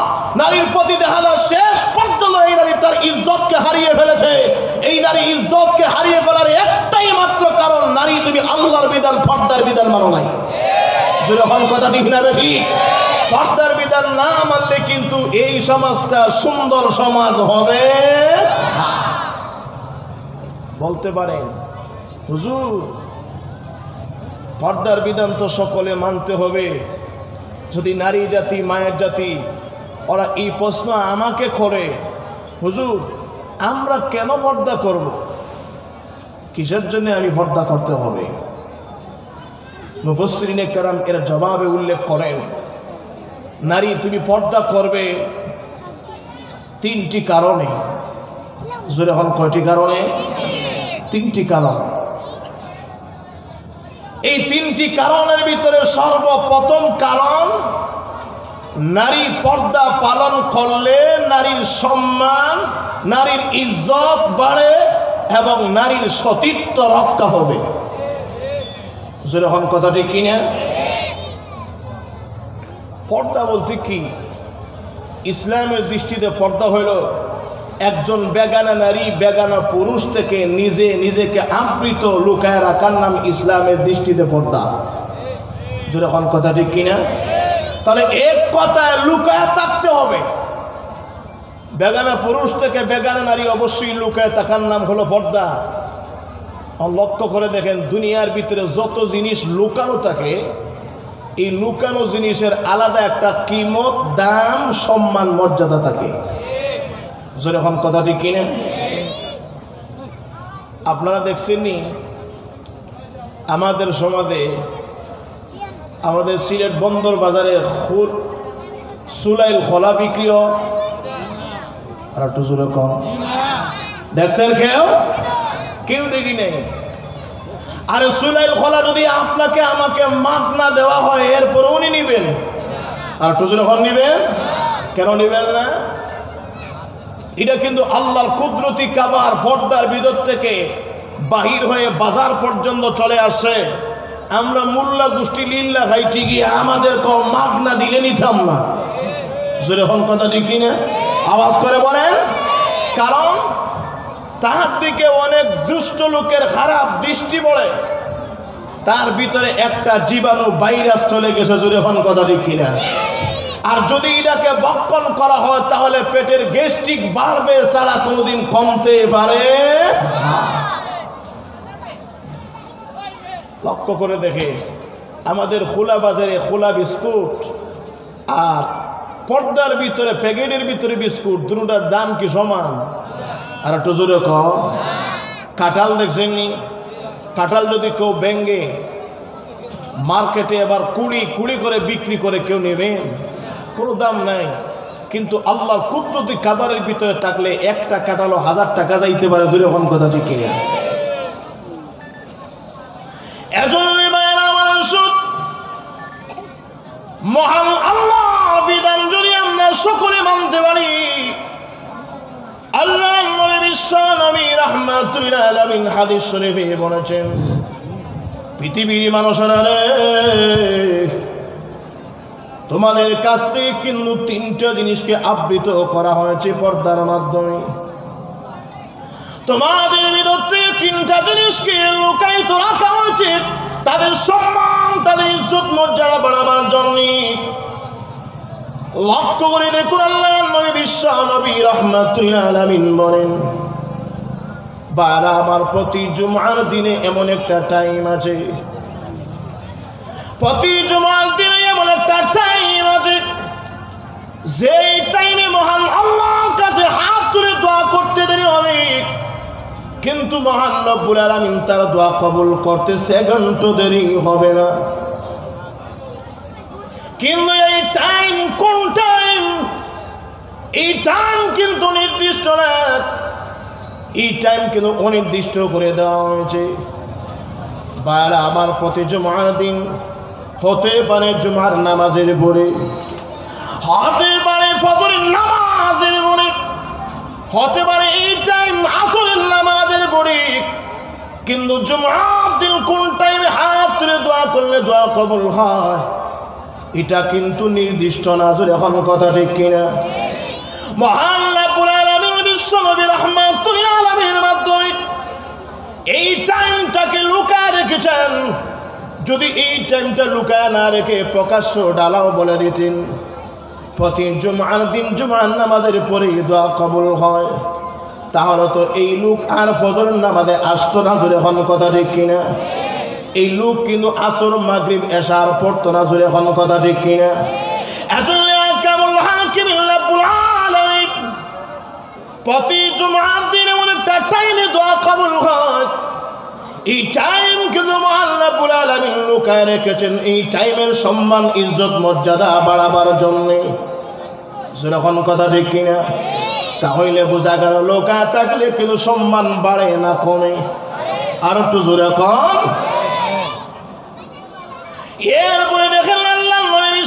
নারীর প্রতি দেখা যায় শেষ পর্যন্ত এই নারী তার ইজ্জতকে হারিয়ে ফেলেছে। এই নারী ইজ্জতকে হারিয়ে ফেলার একটাই মাত্র কারণ, নারী তুমি আল্লাহর বিধান, পর্দার বিধান মানো নাই। যখন কথা ঠিক না বেঠি? পর্দার বিধান না মানলে কিন্তু এই সমাজটা সুন্দর সমাজ হবে। বলতে পারেন হুজুর পর্দার বিধান তো সকলে মানতে হবে, যদি নারী জাতি, মায়ের জাতি, ওরা এই প্রশ্ন আমাকে করে, হুজুর আমরা কেন পর্দা করব, কিসের জন্য আমি পর্দা করতে হবে? মুফাসসিরিনে কেরাম এর জবাবে উল্লেখ করেন, নারী তুমি পর্দা করবে তিনটি কারণে। জোরে হল, কয়টি কারণে? তিনটি কারণ। এই তিনটি কারণের ভিতরে সর্বপ্রথম কারণ, নারী পর্দা পালন করলে নারীর সম্মান, নারীর ইজ্জত বাড়ে এবং নারীর সতীত্ব রক্ষা হবে। যেরকম কথাটি কিনা। পর্দা বলতে কি? ইসলামের দৃষ্টিতে পর্দা হইল একজন বেগানা নারী বেগানা পুরুষ থেকে নিজেকে আবৃত লুকায় রাখার নাম ইসলামের দৃষ্টিতে পর্দা। যেরকম কথাটি কিনা। তাহলে এক কথায় লুকায় থাকতে হবে। বেগানা পুরুষ থেকে বেগানা নারী অবশ্যই লুকায় থাকার নাম হলো পর্দা। লক্ষ্য করে দেখেন, দুনিয়ার ভিতরে যত জিনিস লুকানো থাকে, এই লুকানো জিনিসের আলাদা একটা কিমত, দাম, সম্মান, মর্যাদা থাকে। যখন কথাটি কিনে আপনারা দেখছেননি, আমাদের সমাজে, আমাদের সিলেট বন্দর বাজারে সুলাইল খোলা বিক্রি হয়। আর একটু জোরে কম। দেখছেন কেউ দেখি নেই। আরে সুলাইল খোলা যদি আপনাকে আমাকে মাগনা দেওয়া হয়, এরপর উনি নিবেন। আর একটু জোরে কম নিবেন। কেন নিবেন না? এটা কিন্তু আল্লাহর কুদরতি কাবার পর্দার ভিতর থেকে বাহির হয়ে বাজার পর্যন্ত চলে আসছে। আমরা মোল্লা গোষ্ঠী লিল্লা খাই ঠিকই, আমাদের কেউ মাগনা দিলে নিতাম না। যেরকম কথা ঠিক কিনা? আওয়াজ করে বলেন। কারণ তার দিকে অনেক দুষ্ট লোকের খারাপ দৃষ্টি পড়ে, তার ভিতরে একটা জীবাণু ভাইরাস চলে গেছে। যেরকম কথা ঠিক কিনা? আর যদি এটাকে বক্ষণ করা হয় তাহলে পেটের গ্যাস্ট্রিক বাড়বে ছাড়া কোনোদিন কমতে পারে। লক্ষ্য করে দেখে আমাদের খোলা বাজারে খোলা বিস্কুট আর পর্দার ভিতরে প্যাকেটের ভিতরে বিস্কুট, দুটোটার দাম কি সমান? আর একটু জোরে কম। কাঁঠাল দেখছেননি? কাঁঠাল যদি কেউ ব্যাঙ্গে মার্কেটে এবার কুড়ি কুড়ি করে বিক্রি করে, কেউ নেবেন? কোনো দাম নাই। কিন্তু আল্লাহর কুদরতি খাবারের ভিতরে থাকলে একটা কাঁঠালও 1000 টাকা যাইতে পারে। জোরে কোন কথা ঠিক কিনা? এজন্য মহান আল্লাহ বিধান যদি আমরা সকলে মানতে পারি, আল্লাহ নবী বিশ্ব নবী রাহমাতুল আলামিন হাদিস শরীফে বলেছেন, পৃথিবীর মানুষেরা রে, তোমাদের কাছ থেকে কিন্তু তিনটা জিনিসকে আবৃত করা হয়েছে পর্দার মাধ্যমে। তোমাদের ভিতর থেকে তিনটা জিনিসকে লুকায়িত রাখা হয়েছে তাদের সম্মান, তাদের ইজ্জত মর্যাদা বাড়াবার জন্য। লক্ষ্য করে দেখুন, আল্লাহর নবী বিশ্ব নবী রাহমাতুল আলামিন বলেন, বারা আমার প্রতি জুমার দিনে এমন একটা টাইম আছে, প্রতি জুমার দিনে এমন একটা টাইম আছে যেই টাইমে মহান আল্লাহর কাছে হাত তুলে দোয়া করতে দেরি হবে, কিন্তু মহান রব্বুল আলামিন তার দোয়া কবুল করতে সেকেন্ড দেরি হবে না। কিন্তু এই টাইম কোন টাইম? এই টাইম কিন্তু নির্দিষ্ট না, এই টাইম কিন্তু অনির্দিষ্ট করে দেওয়া হয়েছে। বারা আমার প্রতি জুমার দিন হতে পারে জুমার নামাজের পরে, হতে পারে ফজরের নামাজের পরে, হতে পারে এই টাইম আসরের নামাজের পরে, কিন্তু জুমার দিন কোন টাইমে হাত তুলে দোয়া করলে দোয়া কবুল হয় এটা কিন্তু নির্দিষ্ট না। এখন কথা ঠিক কিনা? মহান রব্বুল আলামিন বিশ্ব নবী রাহমাতুল আলামিনের মাধ্যমে এই টাইমটাকে লুকায় রেখেছেন। যদি এই টাইমটা লুকায় না রেখে প্রকাশ্য ডালাও বলে দিতেন প্রতি জুমার দিন জুমার নামাজের পরে দোয়া কবুল হয়, তাহলে তো এই লোক আর ফজর নামাজে আসতো না। এখন কথা ঠিক কিনা? এই লোক কিন্তু আসর মাগরিব এশার পড়তো না। এখন কথা ঠিক কিনা? প্রতি জুমার দিন এমন একটা টাইমে দোয়া কবুল হয়, এই টাইম কিন্তু মহান রব্বুল আলামিন লুকায় রেখেছেন এই টাইমের সম্মান ইজ্জত মর্যাদা বাড়াবার জন্য। যখন কথা ঠিক কিনা? তাহলে বোঝা গেল লুকায় থাকলে কিন্তু সম্মান বাড়ে না কমে? আর একটু জোরে কম। এরপরে দেখেন আল্লাহর নবী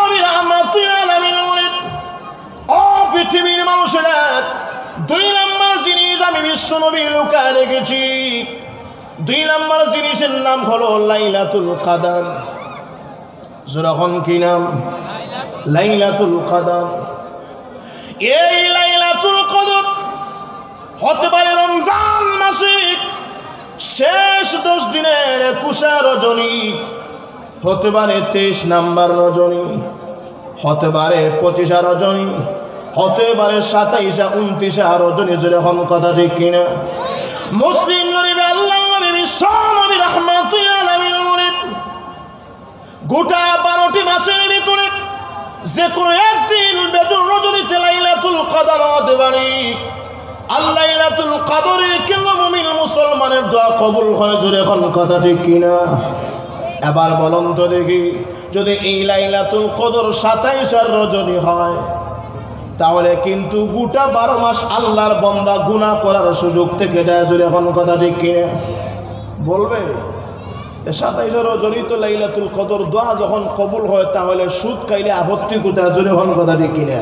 নবী রাহমাতুল আলামিন বলেন, ও পৃথিবীর মানুষেরা, দুই নম্বর জিনিস আমি বিশ্ব নবী লুকায় রেখেছি। দুই নম্বর জিনিসের নাম হলো লাইলাতুল কদর। যখন কি নাম? লাইলাতুল কদর। এই লাইলাতুল কদর হতে পারে রমজান মাসে শেষ 10 দিনের 21 রজনী, হতে পারে 23 নাম্বার রজনী, হতে পারে 25 রজনী, হতে পারে 27 29 রজনী। যখন কথা ঠিক কিনা? মুসলিম গরিবে আল্লাহ নবী বিশ্ব নবী রাহমাতুল আলামিন বলেন, গোটা 12টি মাসের ভিতরে যে কোনো একদিন বেজর রজনীতে লাইলাতুল কদর হতে পারে। আর লাইলাতুল কদরে কিন্তু মুমিন মুসলমানের দোয়া কবুল হয়। এখন কথা ঠিক কিনা? এবার বলুন তো দেখি, যদি এই লাইলাতুল কদর 27 রজনী হয় তাহলে কিন্তু গোটা 12 মাস আল্লাহর বান্দা গুনাহ করার সুযোগ থেকে যায়। এখন কথা ঠিক কিনা? বলবে 27 রজনী তো লাইলাতুল কদর দোয়া যখন কবুল হয় তাহলে সুদ খাইলে আপত্তি কোথায়? এখন কথা ঠিক কিনা?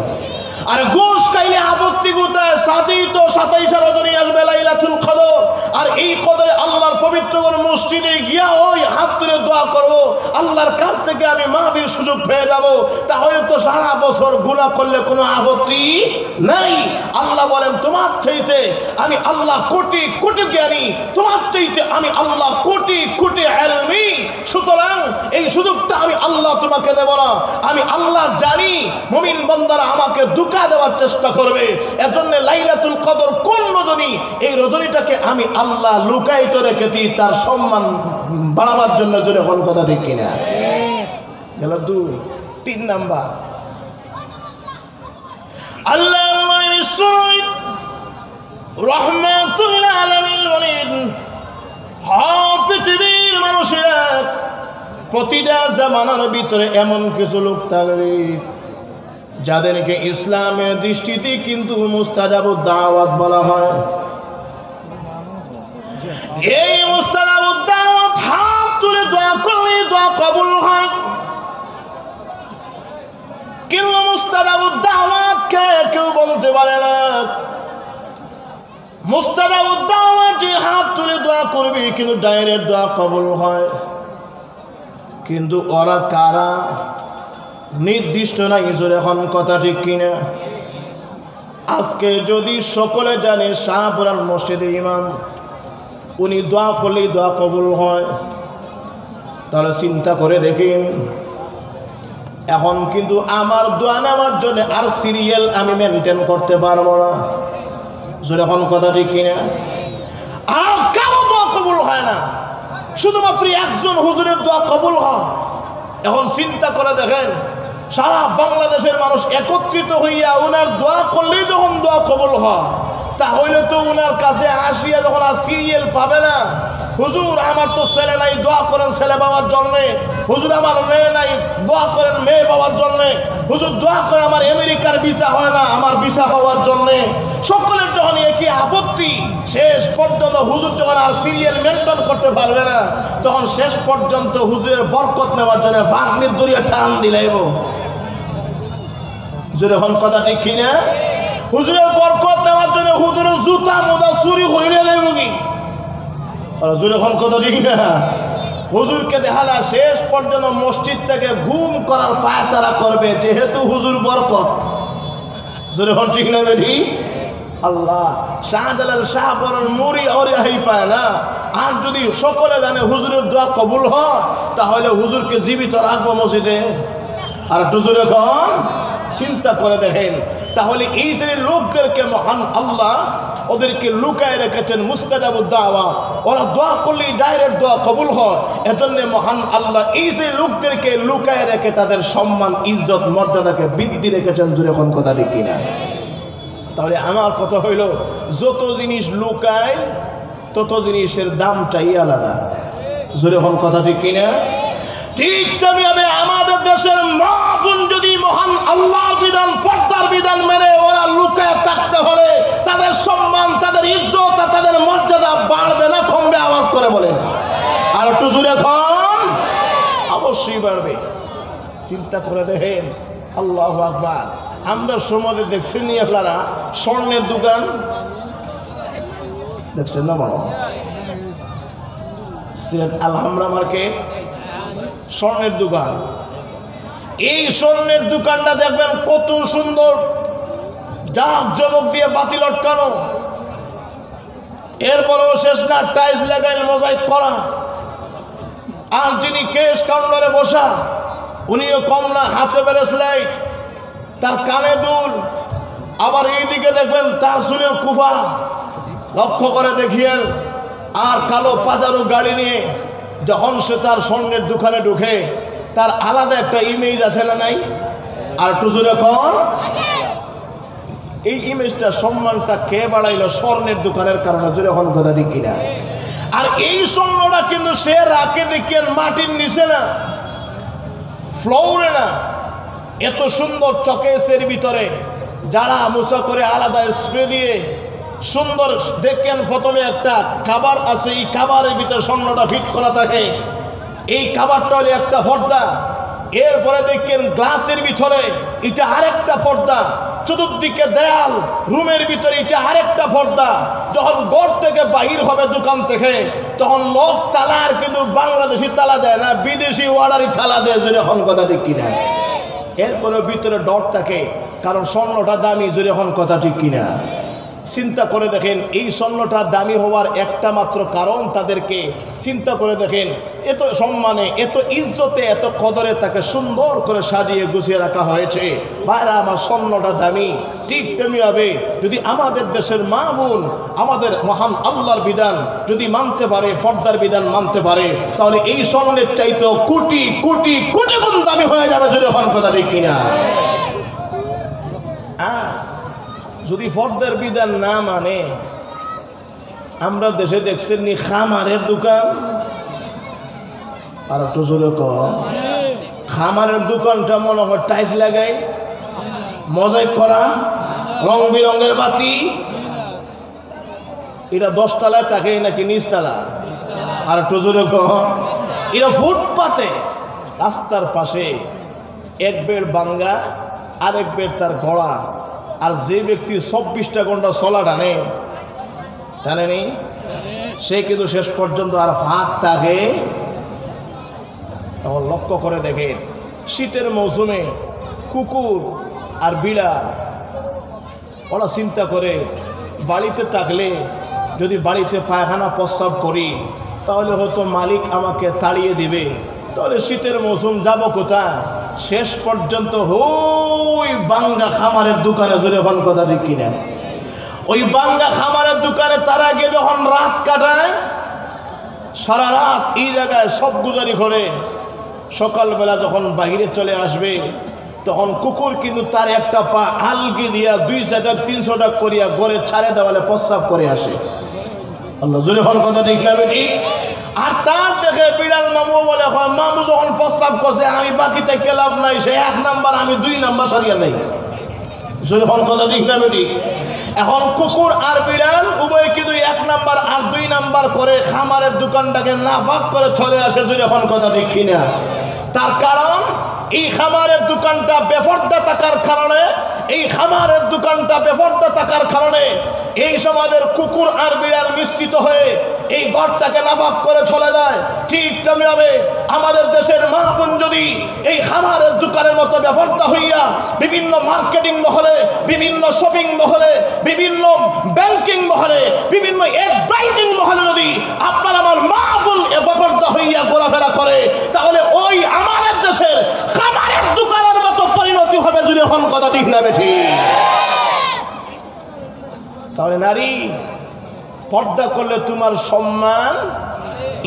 আর গোশ খাইলে আপত্তি কোথায়? সাথেই তো 27 রজনী আসবে লাইলাতুল কদর। আর এই কদরে আল্লাহর পবিত্র মসজিদে গিয়া ওই হাত তুলে দোয়া করব, আল্লাহর কাছ থেকে আমি মাহফির সুযোগ পেয়ে যাব, তাহলে তো সারা বছর গুনাহ করলে কোনো আপত্তি নাই। আল্লাহ বলেন, তোমার চাইতে আমি আল্লাহ কোটি কোটি জ্ঞানী, তোমার চাইতে আমি আল্লাহ কোটি কোটি ইলমি। সুতরাং এই সুযোগটা আমি আল্লাহ তোমাকে দেব না। আমি আল্লাহ জানি মুমিন বান্দারা আমাকে ধোঁকা দেওয়ার চেষ্টা করবে। এজন্য লাইলাতুল কদর কোন রজনী, এই রজনীটাকে আমি আল্লাহ লুকায়িত রেখে দিই তার সম্মান বাড়াবার জন্য। যখন কথা ঠিক কিনা? গেল 2। 3 নাম্বার, আল্লাহ রাহমাতুল আলামিন বলেন, পৃথিবীর মানুষেরা প্রতিটা জামানার ভিতরে এমন কিছু লোক থাকবে যাদেরকে ইসলামের দৃষ্টিতে কিন্তু মুস্তাজাবুদ দাওয়াত বলা হয়। এই মুস্তাজাবুদ দাওয়াত হাত তুলে দোয়া করলে দোয়া কবুল হয়। কিন্তু মুস্তাজাবুদ দাওয়াত কেউ বলতে পারে না। মুস্তাজাবুদ দাওয়াত যে হাত তুলে দোয়া করবে কিন্তু ডাইরেক্ট দোয়া কবুল হয়। কিন্তু ওরা কারা? নির্দিষ্ট নাই, জোরে এখন কথা ঠিক কিনা? আজকে যদি সকলে জানে শাহপুরান মসজিদের ইমাম উনি দোয়া করলেই দোয়া কবুল হয়, তাহলে চিন্তা করে দেখেন এখন কিন্তু আমার দোয়া নেওয়ার জন্য আর সিরিয়াল আমি মেনটেন করতে পারবো না। জোরে এখন কথা ঠিক কিনা? আর কারো দোয়া কবুল হয় না, শুধুমাত্র একজন হুজুরের দোয়া কবুল হয়। এখন চিন্তা করে দেখেন সারা বাংলাদেশের মানুষ একত্রিত হইয়া ওনার দোয়া করলেই যখন দোয়া কবুল হয়, তাহলে তো ওনার কাছে আসিয়া যখন আর সিরিয়াল পাবে না, হুজুর আমার তো ছেলে নাই, দোয়া করেন ছেলে পাওয়ার জন্যে, হুজুর আমার মেয়ে নাই, দোয়া করেন মেয়ে পাওয়ার জন্যে, হুজুর দোয়া করে আমার আমেরিকার ভিসা হয় না, আমার ভিসা পাওয়ার জন্যে। সকলের যখন একই আপত্তি, শেষ পর্যন্ত হুজুর যখন আর সিরিয়াল মেনটেন করতে পারবে না, তখন শেষ পর্যন্ত হুজুরের বরকত নেওয়ার জন্য ভাগ্নির দরিয়া টান দিলাইব। হুজুর এখন কথা ঠিক কিনা? হুজুরের বরকত নেওয়ার জন্য হুজুরের জুতা মোজা চুরি করিলে দেব কি? হুজুর এখন কথা ঠিক না? হুজুরকে দেখা যায় শেষ পর্যন্ত মসজিদ থেকে গুম করার পায়তারা করবে, যেহেতু হুজুর বরকত। হুজুর এখন ঠিক না বেঠি? আল্লাহ শাহজালাল শাহপুরান মুড়ি ওরে হাই পায় না। আর যদি সকলে জানে হুজুরের দোয়া কবুল হয়, তাহলে হুজুরকে জীবিত রাখবো মসজিদে? আর একটু জোরে এখন চিন্তা করে দেখেন, তাহলে এই শ্রেণীর লোকদেরকে মহান আল্লাহ ওদেরকে লুকায় রেখেছেন মুস্তাজাবুদ দাওয়াত, ওরা দোয়া করলেই ডাইরেক্ট দোয়া কবুল হয়। এজন্য মহান আল্লাহ এই শ্রেণীর লোকদেরকে লুকায় রেখে তাদের সম্মান ইজ্জত মর্যাদাকে বৃদ্ধি রেখেছেন। জোরে এখন কথা ঠিক কিনা? তাহলে আমার কথা হইল, যত জিনিস লুকায় তত জিনিসের দামটাই আলাদা। জোরে এখন কথা ঠিক কিনা? ঠিক তেমনি আমাদের দেশের মা বোন যদি মহান আল্লাহর বিধান, পর্দার বিধান মেনে ওরা লুকায় থাকতে পারে, তাদের সম্মান, তাদের ইজ্জত আর তাদের মর্যাদা বাড়বে না কমবে? আওয়াজ করে বলেন। আর একটু জোরে এখন। অবশ্যই বাড়বে। চিন্তা করে দেখেন, আল্লাহু আকবার। আমরা সমাজে দেখছেন নি আপনারা স্বর্ণের দোকান দেখছেন না? বলো সিলেট আলহামরা মার্কেট স্বর্ণের দোকান। এই স্বর্ণের দোকানটা দেখবেন কত সুন্দর জাঁক জমক দিয়ে বাতি লটকানো, এরপরেও শেষ না, টাইলস লাগাই মোজাইক করা। আর যিনি কেশ কাউন্টারে বসা উনিও কম না, হাতে ব্রেসলেট, তার কানে দুল, আবার এইদিকে দেখবেন তার চুলের কুফা লক্ষ্য করে দেখিয়েন। আর কালো পাজারো গাড়ি নিয়ে যখন সে তার স্বর্ণের দোকানে ঢুকে, তার আলাদা একটা ইমেজ আছে না নাই? আর একটু জোরে কর। এই ইমেজটা, সম্মানটা কে বাড়াইলো? স্বর্ণের দোকানের কারণে। জোরে এখন কথা ঠিক কিনা? আর এই স্বর্ণটা কিন্তু সে রাখে দেখিয়েন মাটির নিচে না, ফ্লোরে না, এত সুন্দর চকেসের ভিতরে যারা মোছা করে আলাদা স্প্রে দিয়ে সুন্দর দেখেন। প্রথমে একটা কাবার আছে, এই কাবারের ভিতরে স্বর্ণটা ফিট করা থাকে। এই কাবারটা হলে একটা পর্দা, এরপরে দেখেন গ্লাসের ভিতরে এটা আরেকটা পর্দা, চতুর্দিকে দেয়াল, রুমের ভিতরে এটা আরেকটা পর্দা। যখন ঘর থেকে বাহির হবে দোকান থেকে, তখন লোক তালার কিন্তু বাংলাদেশি তালা দেয় না, বিদেশি ওয়ার্ডারি তালা দেয়। জোরে এখন কথা ঠিক কিনা? এরপরে ভিতরে ডট থাকে, কারণ স্বর্ণটা দামি। জোরে এখন কথা ঠিক কিনা? চিন্তা করে দেখেন, এই স্বর্ণটা দামি হওয়ার একটা মাত্র কারণ তাদেরকে চিন্তা করে দেখেন, এত সম্মানে, এত ইজ্জতে, এত কদরে তাকে সুন্দর করে সাজিয়ে গুছিয়ে রাখা হয়েছে। ভাইরা আমার, স্বর্ণটা দামি। ঠিক তেমনিভাবে যদি আমাদের দেশের মা বোন আমাদের মহান আল্লাহর বিধান যদি মানতে পারে, পর্দার বিধান মানতে পারে, তাহলে এই স্বর্ণের চাইতেও কোটি কোটি কোটি গুণ দামি হয়ে যাবে। যদি এখন কথা ঠিক কিনা? যদি পর্দার বিধান না মানে, আমরা দেশে দেখছেন নি খামারের দোকান। আর একটু জোরে কম। খামারের দোকানটা মনে হয় টাইলস লাগাই, মোজাইক করা, রং বিরঙের বাতি। এটা 10 তলায় থাকে নাকি নিচতলা? আর একটু জোরে কম। এটা ফুটপাতে, রাস্তার পাশে, এক বেড বাঙ্গা, আরেক বেড তার গড়া। আর যে ব্যক্তি 24টা ঘন্টা চলা টানেনি, সে কিন্তু শেষ পর্যন্ত আর ফাঁক থাকে। তখন লক্ষ্য করে দেখেন, শীতের মৌসুমে কুকুর আর বিড়াল ওরা চিন্তা করে বাড়িতে থাকলে যদি বাড়িতে পায়খানা প্রস্রাব করি তাহলে হয়তো মালিক আমাকে তাড়িয়ে দিবে, তাহলে শীতের মৌসুম যাব কোথায়? শেষ পর্যন্ত ওই বাঙ্গা খামারের দোকানে জোরে হন কথা ঠিক কিনা, ওই বাঙ্গা খামারের দোকানে তারা গিয়ে যখন রাত কাটায়, সারা রাত এই জায়গায় সব গুজারি করে, সকালবেলা যখন বাহিরে চলে আসবে তখন কুকুর কিন্তু তার একটা পা আলগি দিয়া 200 টাকা 300 টাকা করিয়া ঘরে ছাড়ে দেওয়ালে প্রস্রাব করে আসে। আল্লাহ জোরে হন কথা ঠিক না বেটি? আর তার দেখে বিড়াল মামু বলে, মামু যখন প্রস্রাব করছে আমি বাকিতে লাভ নাই, সে 1 নাম্বার আমি 2 নাম্বার সারিয়া দেয়। জোরে হন কথা ঠিক না বেটি? এখন কুকুর আর বিড়াল উভয় কিন্তু 1 নাম্বার আর 2 নাম্বার করে খামারের দোকানটাকে নাফাক করে চলে আসে। জোরে হন কথা ঠিক কিনা? তার কারণ এই খামারের দোকানটা বেপরদা থাকার কারণে, এই খামারের দোকানটা বেপরদা থাকার কারণে এই সমাজের কুকুর আর বিড়াল মিশ্রিত হয়ে এই ঘরটাকে নাফাক করে চলে যায়। ঠিক তেমনিভাবে আমাদের দেশের মা বোন যদি এই খামারের দোকানের মতো বেপরদা হইয়া বিভিন্ন মার্কেটিং মহলে, বিভিন্ন শপিং মহলে, বিভিন্ন ব্যাংকিং মহলে, বিভিন্ন অ্যাডভাইজিং মহলে যদি আপনার আমার মা বোন বেপরদা হইয়া ঘোরাফেরা করে, তাহলে ওই আমাদের দেশের খামারের দোকানের মতো পরিণতি হবে। যদি হন কথা ঠিক না বেঠি? তাহলে নারী পর্দা করলে তোমার সম্মান,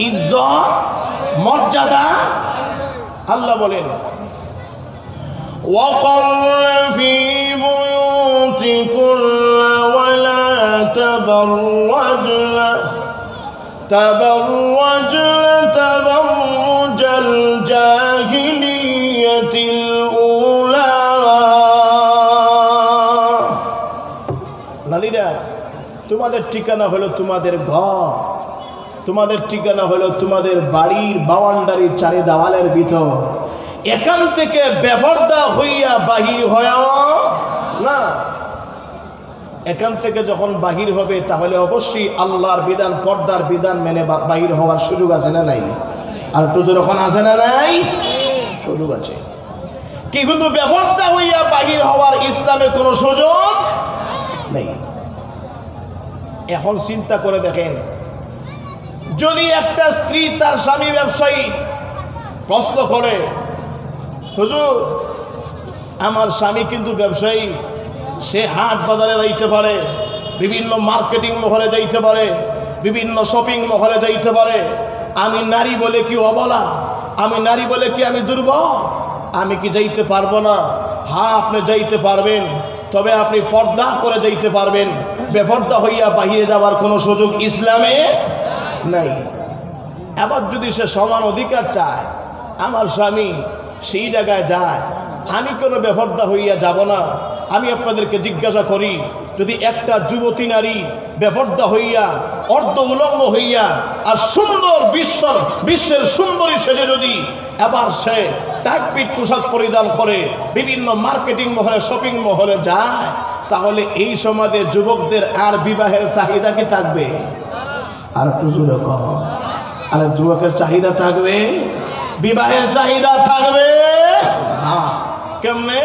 ইজ্জত, মর্যাদা, আল্লাহ বলেন وَقَرْنَ فِي بُيُوتِكُنَّ وَلَا تَبَرَّجْنَ تبرج الجاهلية الأولى। নারীরা, তোমাদের ঠিকানা হলো তোমাদের ঘর, তোমাদের ঠিকানা হলো তোমাদের বাড়ির বাউন্ডারির চারি দেওয়ালের ভিতর। এখান থেকে বেপরদা হইয়া বাহির হয়েও না। এখান থেকে যখন বাহির হবে তাহলে অবশ্যই আল্লাহর বিধান, পর্দার বিধান মেনে বাহির হওয়ার সুযোগ আছে না নাই? আর একটু যখন আছে না নাই? সুযোগ আছে। কি কিন্তু বেপরদা হইয়া বাহির হওয়ার ইসলামে কোনো সুযোগ নেই। এখন চিন্তা করে দেখেন, যদি একটা স্ত্রী তার স্বামী ব্যবসায়ী প্রশ্ন করে, হুজুর আমার স্বামী কিন্তু ব্যবসায়ী, সে হাট বাজারে যাইতে পারে, বিভিন্ন মার্কেটিং মহলে যাইতে পারে, বিভিন্ন শপিং মহলে যাইতে পারে, আমি নারী বলে কি অবলা, আমি নারী বলে কি আমি দুর্বল, আমি কি যাইতে পারবো না? হ্যাঁ, আপনি যাইতে পারবেন, তবে আপনি পর্দা করে যাইতে পারবেন। বেপর্দা হইয়া বাহিরে যাওয়ার কোনো সুযোগ ইসলামে নাই। আবার যদি সে সমান অধিকার চায়, আমার স্বামী সেই জায়গায় যায়, আমি কোনো বেপর্দা হইয়া যাব না। আমি আপনাদেরকে জিজ্ঞাসা করি, যদি একটা যুবতী নারী বেপর্দা হইয়া, অর্ধ উলঙ্গ হইয়া আর সুন্দর বিশ্বের সুন্দরী সেজে যদি এবার সে টাইট পোশাক পরিধান করে বিভিন্ন মার্কেটিং মহলে, শপিং মহলে যায়, তাহলে এই সমাজে যুবকদের আর বিবাহের চাহিদা কি থাকবে? আর একটু জোরে কহ, আর যুবকের চাহিদা থাকবে? বিবাহের চাহিদা থাকবে না। কেমনে?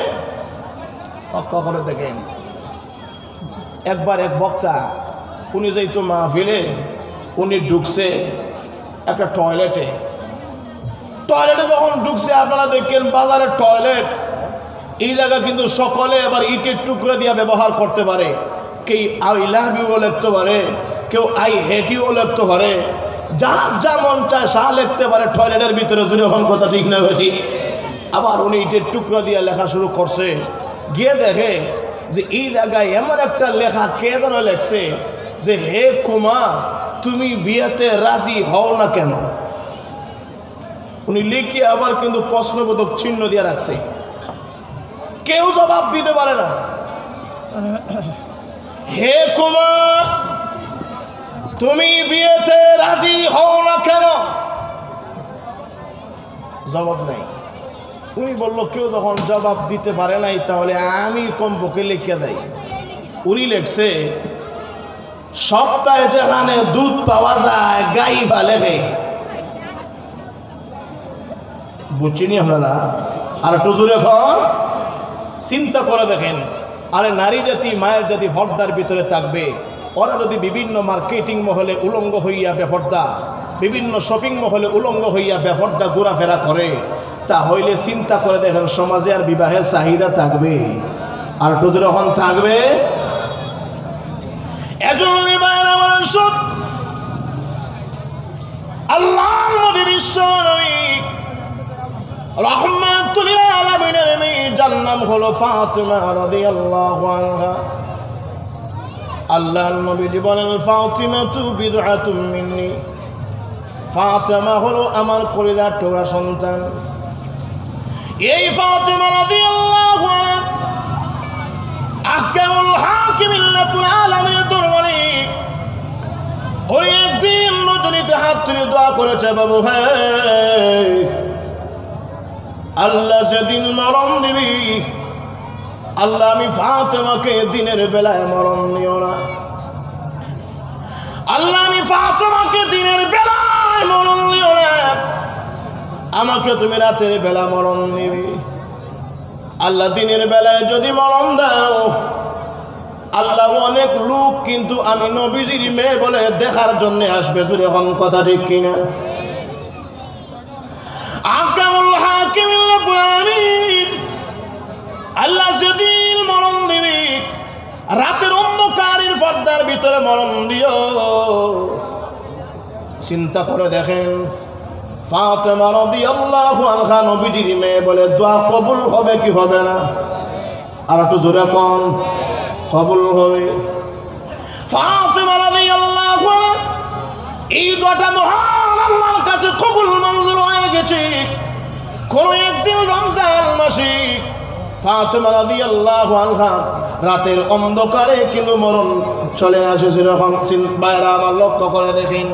করে দেখেন, একবার এক বক্তা, উনি যাইতো মাহফিলে, উনি ঢুকছে একটা টয়লেটে যখন ঢুকছে, আপনারা দেখেন বাজারের টয়লেট, এই জায়গা কিন্তু সকলে এবার ইটের টুকরো দিয়ে ব্যবহার করতে পারে। কেউ আই লাভ ইউও লিখতে পারে, কেউ আই হেট ইউও লিখতে পারে, যার যা মন চায় সা লিখতে পারে টয়লেটের ভিতরে। জুড়ে হন কথা ঠিক না বেঠি? আবার উনি ইটের টুকরো দিয়ে লেখা শুরু করছে, গিয়ে দেখে যে এই জায়গায় এমন একটা লেখা কে যেন লেখছে যে, হে কুমার, তুমি বিয়েতে রাজি হও না কেন? উনি লিখে আবার কিন্তু প্রশ্নবোধক চিহ্ন দিয়ে রাখছে, কেউ জবাব দিতে পারে না। হে কুমার, তুমি বিয়েতে রাজি হও না কেন? জবাব নাই। উনি বলল, কেউ যখন জবাব দিতে পারে নাই, তাহলে আমি কমপক্ষে লিখে দেই। উনি লেখছে, সপ্তাহে যেখানে দুধ পাওয়া যায় গাই ভালে। বুঝছিনি আপনারা? আর একটু জোরে কর। চিন্তা করে দেখেন, আরে নারী জাতি মায়ের জাতি পর্দার ভিতরে থাকবে, ওরা যদি বিভিন্ন মার্কেটিং মহলে উলঙ্গ হইয়া বেপর্দা, বিভিন্ন শপিং মহলে উলঙ্গ হইয়া বেপর্দা ঘোরাফেরা করে, তা হইলে চিন্তা করে দেখেন সমাজে আর বিবাহের চাহিদা থাকবে? আর একটু জোরে হন, থাকবে? এজন্য মায়ের আমার সব আল্লাহ নবী বিশ্ব নবী রাহমাতুল লিল আলামিনের মেয়ে যার নাম হলো ফাতিমা রাদিয়াল্লাহু আনহা। আল্লাহর নবীজি বলেন ফাতিমা তু বিদআতুম মিন্নি, ফাতিমা হলো আমার কলিজার টুকরা সন্তান। এই ফাতিমা রাদিয়াল্লাহু আনহা আহকামুল হাকিমিন রাব্বুল আলামিনের দরবারে ওই একদিন রজনীতে হাত তুলে দোয়া করেছে, বাবু হ্যাঁ আল্লাহ সেদিন মরণ দিবি, আল্লাহ আমি ফাতেমাকে দিনের বেলায় মরণ নিও না, আল্লাহ আমি ফাতেমাকে দিনের বেলায় মরণ নিও না, আমাকে তুমি রাতের বেলা মরণ নিবি। আল্লাহ দিনের বেলায় যদি মরণ দাও, আল্লাহ অনেক লোক কিন্তু আমি নবীজির মেয়ে বলে দেখার জন্য আসবে। জোরে এখন কথা ঠিক কিনা? আহকামুল হাকিমিন রাব্বুল আলামিন আল্লাহ সেদিন মরণ দিবি, রাতের অন্ধকারের পর্দার ভিতরে মরণ দিও। চিন্তা করে দেখেন ফাতেমা রাদিয়াল্লাহু আনহা নবীজির মেয়ে বলে দোয়া কবুল হবে কি হবে না? আর একটু জোরে কোন, কবুল হবে। ফাতেমা রাদিয়াল্লাহু আনহা এই দোয়াটা মহান আল্লাহর কাছে কবুল মঞ্জুর হয়ে গেছে। কোন একদিন রমজান মাসে ফাতেমা রাদিয়াল্লাহু আনহা রাতের অন্ধকারে কিন্তু মরণ চলে আসে। সেরকম বাইরা আমার লক্ষ্য করে দেখেন,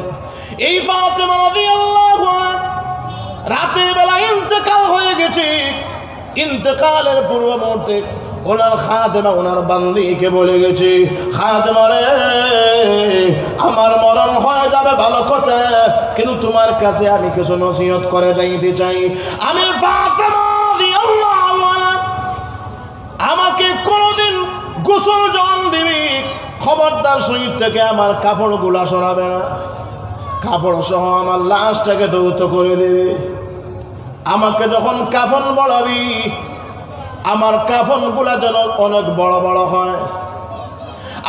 এই ফাতেমা রাদিয়াল্লাহু আনহা রাতের বেলা ইন্তেকাল হয়ে গেছে। ইন্তেকালের পূর্ব মুহূর্তে ওনার খাদেমা ওনার বান্দিকে বলে গেছে, খাদেমা রে আমার মরণ হয়ে যাবে ভালো কথা, কিন্তু তোমার কাছে আমি কিছু নসিহত করে যাইতে চাই। আমি ফাতেমা রাদিয়াল্লাহু আনহা আমাকে কোনোদিন গোসল জল দিবি, খবরদার শরীর থেকে আমার কাপড়গুলা সরাবে না, কাপড় সহ আমার লাশটাকে ধৌত করে দেবে। আমাকে যখন কাফন বড়াবি, আমার কাফনগুলা যেন অনেক বড় বড় হয়,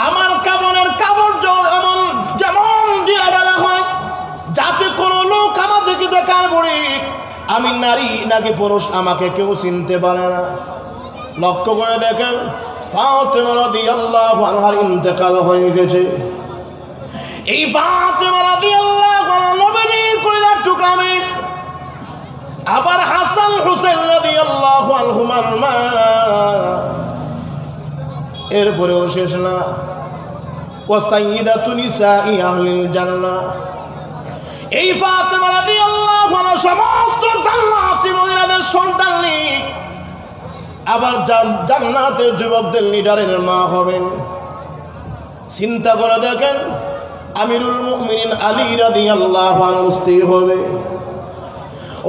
আমার কাফনের কাপড় এমন যেমন দিয়ে ডালা হয়, যাতে কোনো লোক আমাদেরকে দেখার পরে আমি নারী নাকি পুরুষ আমাকে কেউ চিনতে পারে না। লক্ষ্য করে দেখেন ফাতেমা রাদিয়াল্লাহু আনহার ইন্তেকাল হয়ে গেছে। এই ফাতেমা রাদিয়াল্লাহু আনহা নবীর কলিজার টুকরা মেয়ে, আবার হাসান হুসাইন রাদিয়াল্লাহু আনহুমার মা। এরপরেও শেষ না, ওয়া সাইয়্যিদাতু নিসাই আহলিল জান্নাহ। এই ফাতেমা রাদিয়াল্লাহু আনহা সমস্ত জান্নাতি মহিলাদের সন্তান নিয়ে আবার জান্নাতের যুবকদের লিডারের মা হবেন। চিন্তা করে দেখেন আমিরুল মুমিনিন আলী রাদিয়াল্লাহু আনহু স্ত্রী হবে।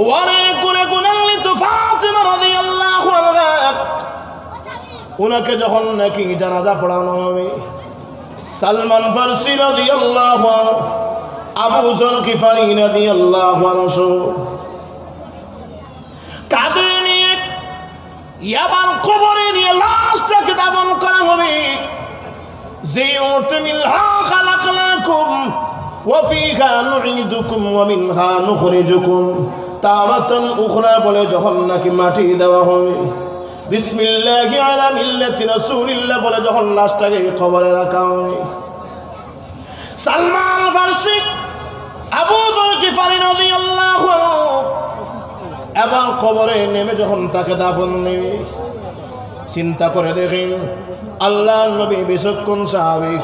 ওয়ারে গুনে গুনান্বিত ফাতেমা রাদিয়াল্লাহু আনহা, ওনাকে যখন নাকি জানাজা পড়ানো হবে, সালমান ফারসি রাদিয়াল্লাহু আনহু, আবু যর গিফারি রাদিয়াল্লাহু আনহু কাঁধে নিয়ে ইয়াবার কবরে নিয়ে লাশটাকে দাফন করা হবে। যে মিনহা খালাকনাকুম ওয়া ফিহা নুঈদুকুম ওয়া মিনহা নুখরিজুকুম তারাতান উখরা বলে যখন নাকি মাটি দেওয়া হবে, বিসমিল্লাহি আলা মিল্লাতি রাসূলিল্লাহ বলে যখন লাশটাকে কবরে রাখা হবে, সালমান ফারসি আবু যর গিফারি রাদিয়াল্লাহু আনহু এবং কবরে নেমে যখন তাকে দাফন নেবে। চিন্তা করে দেখেন আল্লাহ নবী বিচক্ষণ সাহাবী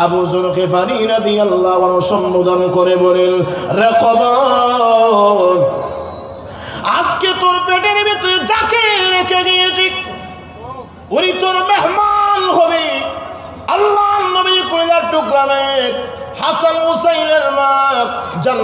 আবু যর গিফারি রাদিয়াল্লাহু আনহু সম্বোধন করে বলেন, রে কবর, আজকে তোর পেটের ভিতরে যাকে রেখে গিয়েছি উনি তোর মেহমান হবে। আল্লাহ নবী কলিজার টুকরা মেয়ে হাসান হুসাইনের মা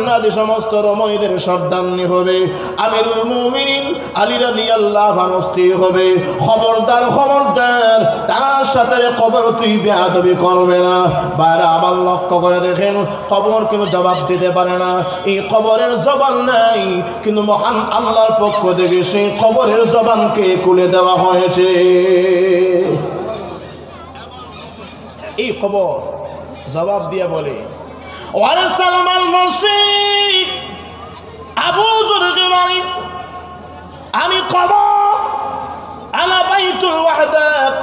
জান্নাতি সমস্ত রমণীদের সর্দারনি হবে, আমিরুল মুমিনিন আলী রাদিয়াল্লাহু আনহু স্ত্রী হবে। খবরদার খবরদার, তার সাথে কবর তুই বেয়াদবি করবে না। বাইরে আমার লক্ষ্য করে দেখেন, কবর কিন্তু জবাব দিতে পারে না, এই কবরের জবান নাই, কিন্তু মহান আল্লাহর পক্ষ থেকে সেই কবরের জবানকে খুলে দেওয়া হয়েছে। এই কবর জবাব দিয়া বলে, ওয়ারে সালমান ফারসি, আবু যর গিফারি, আমি কবর, আনা বাইতুল ওয়াহদাত,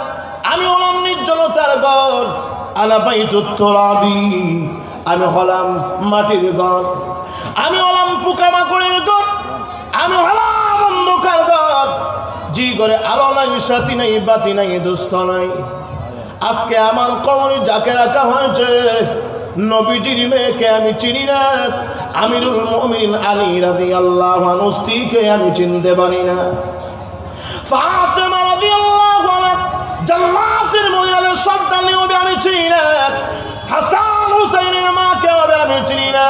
আমি হলাম নির্জনতার ঘর, আনা বাইতুত তুরাবি, আমি হলাম মাটির ঘর, আমি হলাম পোকামাকড়ের ঘর, আমি হলাম অন্ধকার ঘর, যে ঘরে আলো নাই, সাথী নাই, বাতি নাই, দোস্ত নাই। আজকে আমার কবরে যাকে রাখা হয়েছে, নবীজির মেয়েকে আমি চিনি না, আমিরুল মুমিনিন আলী রাদিয়াল্লাহু আনহু স্ত্রীকে আমি চিনতে পারি না, ফাতেমা রাদিয়াল্লাহু আনহা জান্নাতের মহিলাদের সন্তান হবে আমি চিনি না, হাসান হুসাইনের মাকে হবে আমি চিনি না।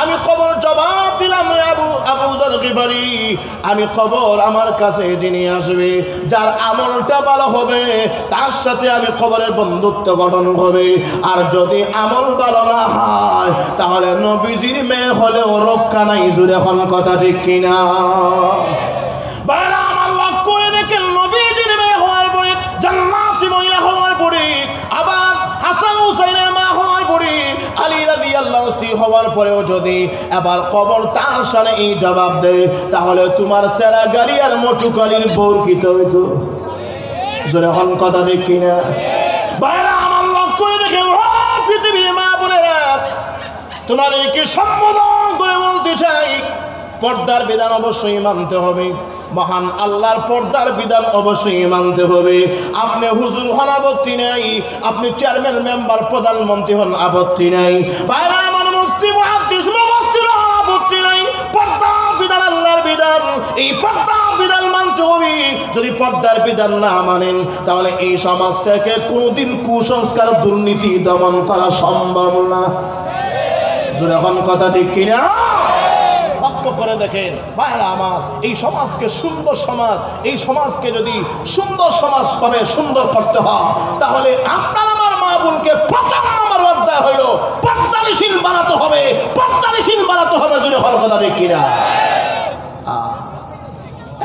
আমি কবর জবাব দিলাম, আবু যর গিফারি, আমি কবর আমার কাছে যিনি আসবে, যার আমলটা ভালো হবে, তার সাথে আমি কবরের বন্ধুত্ব গঠন হবে। আর যদি আমল ভালো না হয়, তাহলে নবীজির মেয়ে হলেও রক্ষা নাই। জুড়ে এখন কথা ঠিক কিনা? বাইরে আমার লক্ষ্য করে দেখেন, নবীজির মেয়ে হওয়ার পরে, জান্নাতি মহিলা হওয়ার পরে, আবার হাসান হুসাইনের মা হওয়ার পরে, আলী রাদিয়াল্লাহু স্ত্রী হওয়ার পরেও যদি এবার কবর তার সামনে এই জবাব দেয়, তাহলে তোমার সেরা গাড়ি আর মোটু কালির বর্কিত হইতো। জোরে হন কথা ঠিক কিনা? বাইরে আমার লক্ষ্য করে দেখেন, ও পৃথিবীর মা বোনেরা, তোমাদেরকে সম্বোধন করে বলতে চাই, পর্দার বিধান অবশ্যই মানতে হবে, মহান আল্লাহর পর্দার বিধান অবশ্যই মানতে হবে। আপনি হুজুর হন আপত্তি নাই, আপনি চেয়ারম্যান মেম্বার প্রধানমন্ত্রী হন আপত্তি নাই, বাইরে আমার মুফতি মুহাদ্দিস মুফাসসির আপত্তি নাই, পর্দার বিধান আল্লাহর বিধান, এই পর্দার বিধান মানতে হবে। যদি পর্দার বিধান না মানেন, তাহলে এই সমাজ থেকে কোনোদিন কুসংস্কার দুর্নীতি দমন করা সম্ভব না। যখন কথা ঠিক কিনা? করে দেখেন ভাইরা আমার, এই সমাজকে সুন্দর সমাজ, এই সমাজকে যদি সুন্দর সমাজ ভাবে সুন্দর করতে হয়, তাহলে আপনার আমার মা বোনকে প্রথম আমার অধ্যায় হইল পর্দানিশীল বানাতে হবে, পর্দানিশীল বানাতে হবে। যদি হল কথা ঠিক কিনা?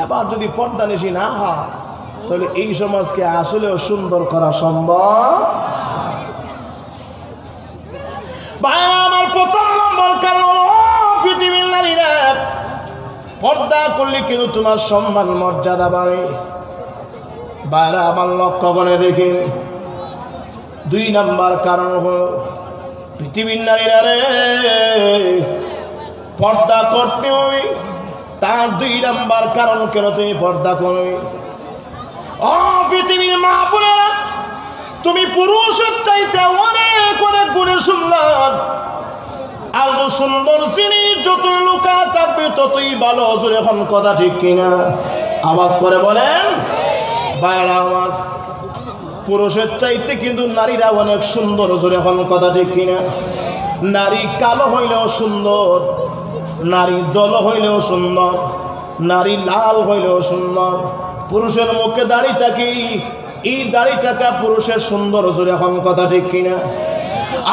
এবার যদি পর্দানিশীল না হয়, তাহলে এই সমাজকে আসলেও সুন্দর করা সম্ভব। ভাইরা আমার, প্রথম নম্বর কারণ হলো পৃথিবীর নারীরা পর্দা করলে কিন্তু তোমার সম্মান মর্যাদা বাড়ে। বাইরে আমার লক্ষ্য করে দেখেন, 2 নাম্বার কারণ হল পৃথিবীর নারীরা রে পর্দা করতে হবে। তার 2 নাম্বার কারণ কেন তুমি পর্দা করবে? ও পৃথিবীর মা বোনেরা, তুমি পুরুষের চাইতে অনেক অনেক গুণে সুন্দর। আর যে সুন্দর জিনিস যতই লুকা থাকবে ততই ভালো। জোরে এখন কথা ঠিক কিনা? আওয়াজ করে বলেন। বাইরা আমার, পুরুষের চাইতে কিন্তু নারীরা অনেক সুন্দর। জোরে এখন কথা ঠিক কিনা? নারী কালো হইলেও সুন্দর, নারী দল হইলেও সুন্দর, নারী লাল হইলেও সুন্দর। পুরুষের মুখে দাড়ি থাকে, এই দাড়িটাকে পুরুষের সুন্দর। জোরে এখন কথা ঠিক কিনা?